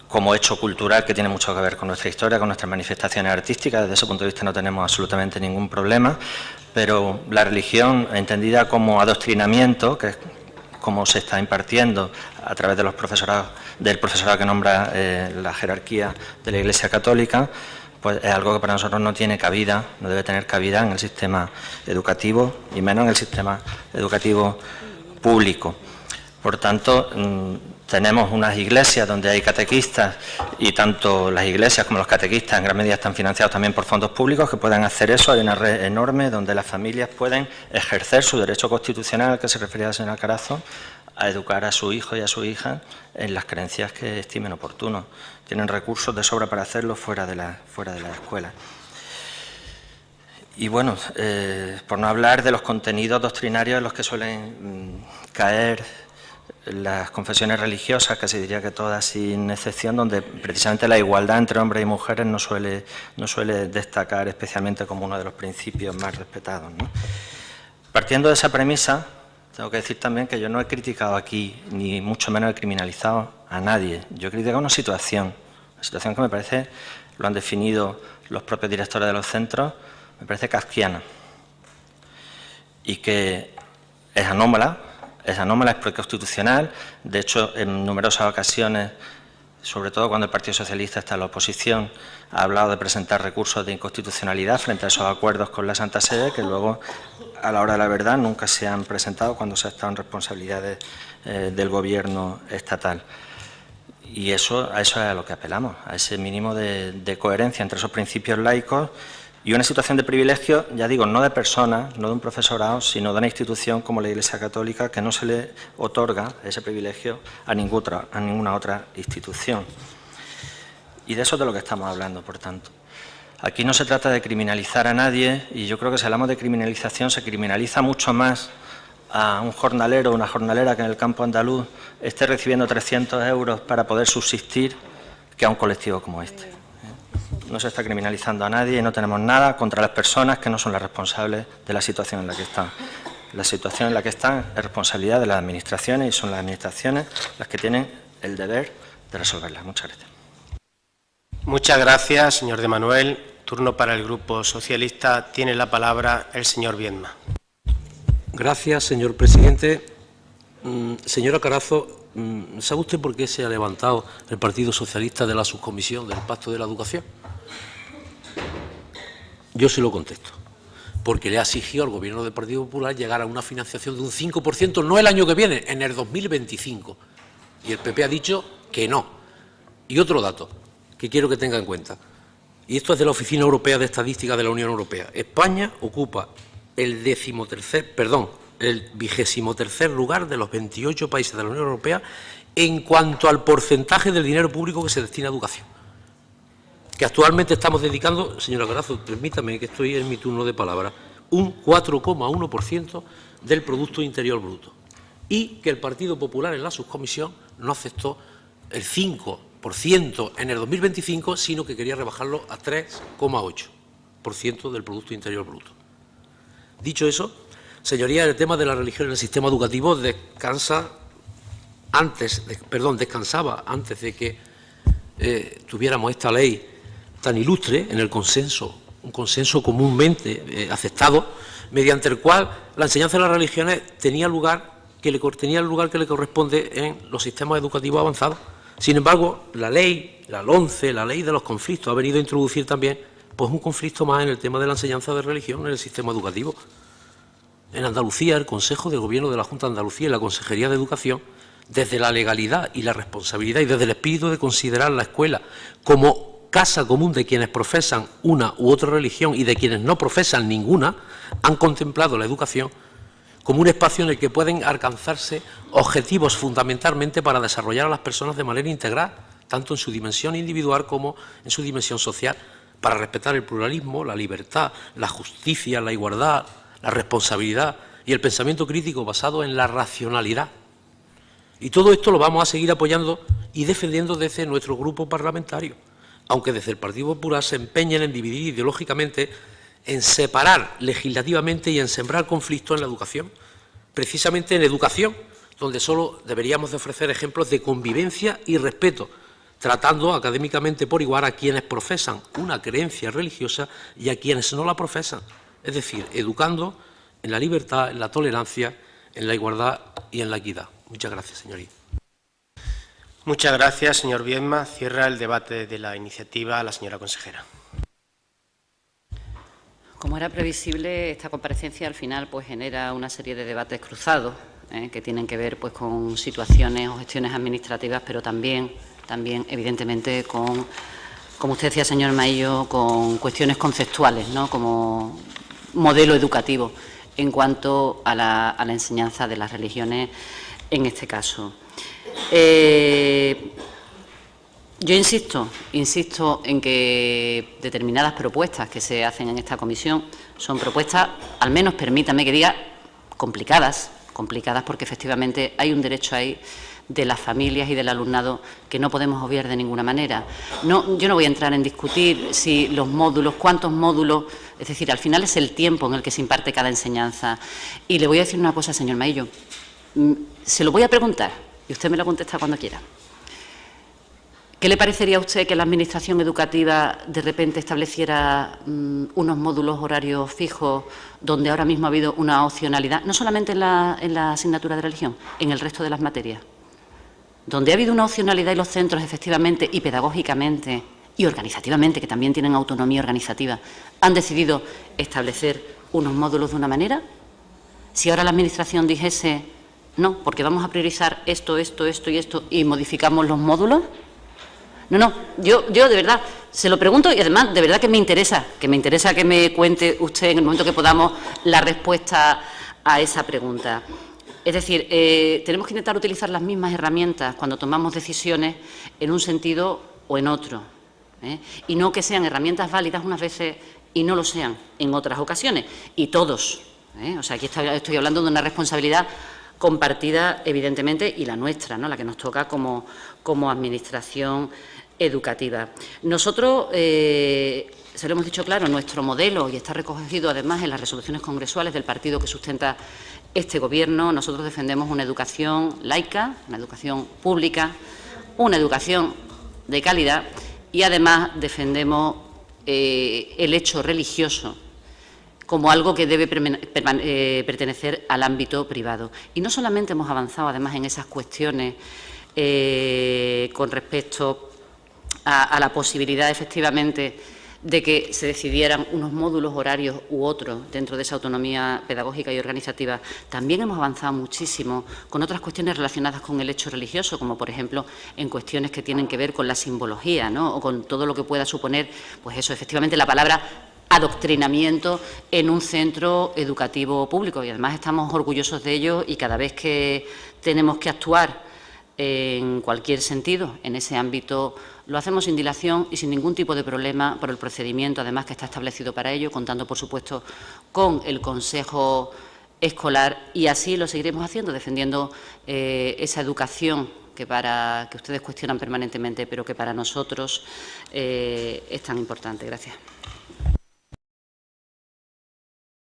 como hecho cultural que tiene mucho que ver con nuestra historia, con nuestras manifestaciones artísticas. Desde ese punto de vista no tenemos absolutamente ningún problema, pero la religión entendida como adoctrinamiento, que es como se está impartiendo a través de los profesorados, del profesorado que nombra la jerarquía de la Iglesia Católica, pues es algo que para nosotros no tiene cabida, no debe tener cabida en el sistema educativo y menos en el sistema educativo público. Por tanto, tenemos unas iglesias donde hay catequistas, y tanto las iglesias como los catequistas en gran medida están financiados también por fondos públicos que puedan hacer eso. Hay una red enorme donde las familias pueden ejercer su derecho constitucional, al que se refería la señora Carazo, a educar a su hijo y a su hija en las creencias que estimen oportuno. Tienen recursos de sobra para hacerlo fuera de la escuela. Y bueno, por no hablar de los contenidos doctrinarios en los que suelen caer las confesiones religiosas, que se diría que todas sin excepción, donde precisamente la igualdad entre hombres y mujeres no suele destacar especialmente como uno de los principios más respetados, ¿no? Partiendo de esa premisa, tengo que decir también que yo no he criticado aquí, ni mucho menos he criminalizado a nadie. Yo he criticado una situación que me parece, lo han definido los propios directores de los centros, me parece kafkiana, y que es anómala, es preconstitucional. De hecho, en numerosas ocasiones, sobre todo cuando el Partido Socialista está en la oposición, ha hablado de presentar recursos de inconstitucionalidad frente a esos acuerdos con la Santa Sede, que luego, a la hora de la verdad, nunca se han presentado cuando se ha estado en responsabilidades del Gobierno estatal. Y a eso es a lo que apelamos, a ese mínimo de coherencia entre esos principios laicos y una situación de privilegio, ya digo, no de personas, no de un profesorado, sino de una institución como la Iglesia Católica, que no se le otorga ese privilegio a ninguna otra institución. Y de eso es de lo que estamos hablando, por tanto. Aquí no se trata de criminalizar a nadie, y yo creo que si hablamos de criminalización, se criminaliza mucho más a un jornalero o una jornalera que en el campo andaluz esté recibiendo 300 euros para poder subsistir, que a un colectivo como este. No se está criminalizando a nadie y no tenemos nada contra las personas que no son las responsables de la situación en la que están. La situación en la que están es responsabilidad de las administraciones, y son las administraciones las que tienen el deber de resolverla. Muchas gracias. Muchas gracias, señor de Manuel. Turno para el Grupo Socialista. Tiene la palabra el señor Viedma. Gracias, señor presidente. Señora Carazo, ¿sabe usted por qué se ha levantado el Partido Socialista de la subcomisión del Pacto de la Educación? Yo se lo contesto. Porque le ha exigido al Gobierno del Partido Popular llegar a una financiación de un 5%, no el año que viene, en el 2025. Y el PP ha dicho que no. Y otro dato que quiero que tenga en cuenta, y esto es de la Oficina Europea de Estadística de la Unión Europea. España ocupa el 23º lugar de los 28 países de la Unión Europea en cuanto al porcentaje del dinero público que se destina a educación. Que actualmente estamos dedicando, señora Carazo, permítame que estoy en mi turno de palabra, un 4,1% del Producto Interior Bruto. y que el Partido Popular en la subcomisión no aceptó el 5% en el 2025, sino que quería rebajarlo a 3,8% del Producto Interior Bruto. Dicho eso, señorías, el tema de la religión en el sistema educativo descansaba antes de que tuviéramos esta ley tan ilustre en el consenso, un consenso comúnmente aceptado, mediante el cual la enseñanza de las religiones tenía el lugar que le corresponde en los sistemas educativos avanzados. Sin embargo, la ley, la LOMCE, la ley de los conflictos, ha venido a introducir también pues, un conflicto más en el tema de la enseñanza de religión en el sistema educativo. En Andalucía, el Consejo de Gobierno de la Junta de Andalucía y la Consejería de Educación, desde la legalidad y la responsabilidad y desde el espíritu de considerar la escuela como casa común de quienes profesan una u otra religión y de quienes no profesan ninguna, han contemplado la educación como un espacio en el que pueden alcanzarse objetivos fundamentalmente para desarrollar a las personas de manera integral, tanto en su dimensión individual como en su dimensión social, para respetar el pluralismo, la libertad, la justicia, la igualdad, la responsabilidad y el pensamiento crítico basado en la racionalidad. Y todo esto lo vamos a seguir apoyando y defendiendo desde nuestro grupo parlamentario, aunque desde el Partido Popular se empeñen en dividir ideológicamente, en separar legislativamente y en sembrar conflictos en la educación, precisamente en educación, donde solo deberíamos de ofrecer ejemplos de convivencia y respeto, tratando académicamente por igual a quienes profesan una creencia religiosa y a quienes no la profesan, es decir, educando en la libertad, en la tolerancia, en la igualdad y en la equidad. Muchas gracias, señoría. Muchas gracias, señor Viedma. Cierra el debate de la iniciativa la señora consejera. Como era previsible, esta comparecencia al final pues, genera una serie de debates cruzados que tienen que ver pues, con situaciones o gestiones administrativas, pero también evidentemente, con, como usted decía, señor Maillo, con cuestiones conceptuales, ¿no? Como modelo educativo en cuanto a la enseñanza de las religiones en este caso. Yo insisto en que determinadas propuestas que se hacen en esta comisión son propuestas, al menos permítame que diga, complicadas porque efectivamente hay un derecho ahí de las familias y del alumnado que no podemos obviar de ninguna manera. Yo no voy a entrar en discutir si los módulos, cuántos módulos, es decir, al final es el tiempo en el que se imparte cada enseñanza. Y le voy a decir una cosa, señor Maillo, se lo voy a preguntar y usted me lo contesta cuando quiera. ¿Qué le parecería a usted que la Administración educativa de repente estableciera unos módulos horarios fijos donde ahora mismo ha habido una opcionalidad, no solamente en la asignatura de religión, en el resto de las materias? Donde ha habido una opcionalidad y los centros efectivamente y pedagógicamente y organizativamente, que también tienen autonomía organizativa, han decidido establecer unos módulos de una manera. Si ahora la Administración dijese no, porque vamos a priorizar esto y esto y modificamos los módulos. No, yo de verdad se lo pregunto y además de verdad que me interesa que me cuente usted en el momento que podamos la respuesta a esa pregunta. Es decir, tenemos que intentar utilizar las mismas herramientas cuando tomamos decisiones en un sentido o en otro, y no que sean herramientas válidas unas veces y no lo sean en otras ocasiones, y todos. O sea, aquí estoy hablando de una responsabilidad compartida, evidentemente, y la nuestra, ¿no? La que nos toca como Administración educativa. Nosotros, se lo hemos dicho claro, nuestro modelo, y está recogido además en las resoluciones congresuales del partido que sustenta este Gobierno, nosotros defendemos una educación laica, una educación pública, una educación de calidad y además defendemos el hecho religioso como algo que debe pertenecer al ámbito privado. Y no solamente hemos avanzado, además, en esas cuestiones con respecto a la posibilidad, efectivamente, de que se decidieran unos módulos horarios u otros dentro de esa autonomía pedagógica y organizativa, también hemos avanzado muchísimo con otras cuestiones relacionadas con el hecho religioso, como, por ejemplo, en cuestiones que tienen que ver con la simbología, ¿no? O con todo lo que pueda suponer, pues eso, efectivamente, la palabra adoctrinamiento en un centro educativo público. Y además estamos orgullosos de ello y cada vez que tenemos que actuar en cualquier sentido en ese ámbito lo hacemos sin dilación y sin ningún tipo de problema por el procedimiento, además, que está establecido para ello, contando, por supuesto, con el Consejo escolar, y así lo seguiremos haciendo, defendiendo esa educación que ustedes cuestionan permanentemente, pero que para nosotros es tan importante. Gracias.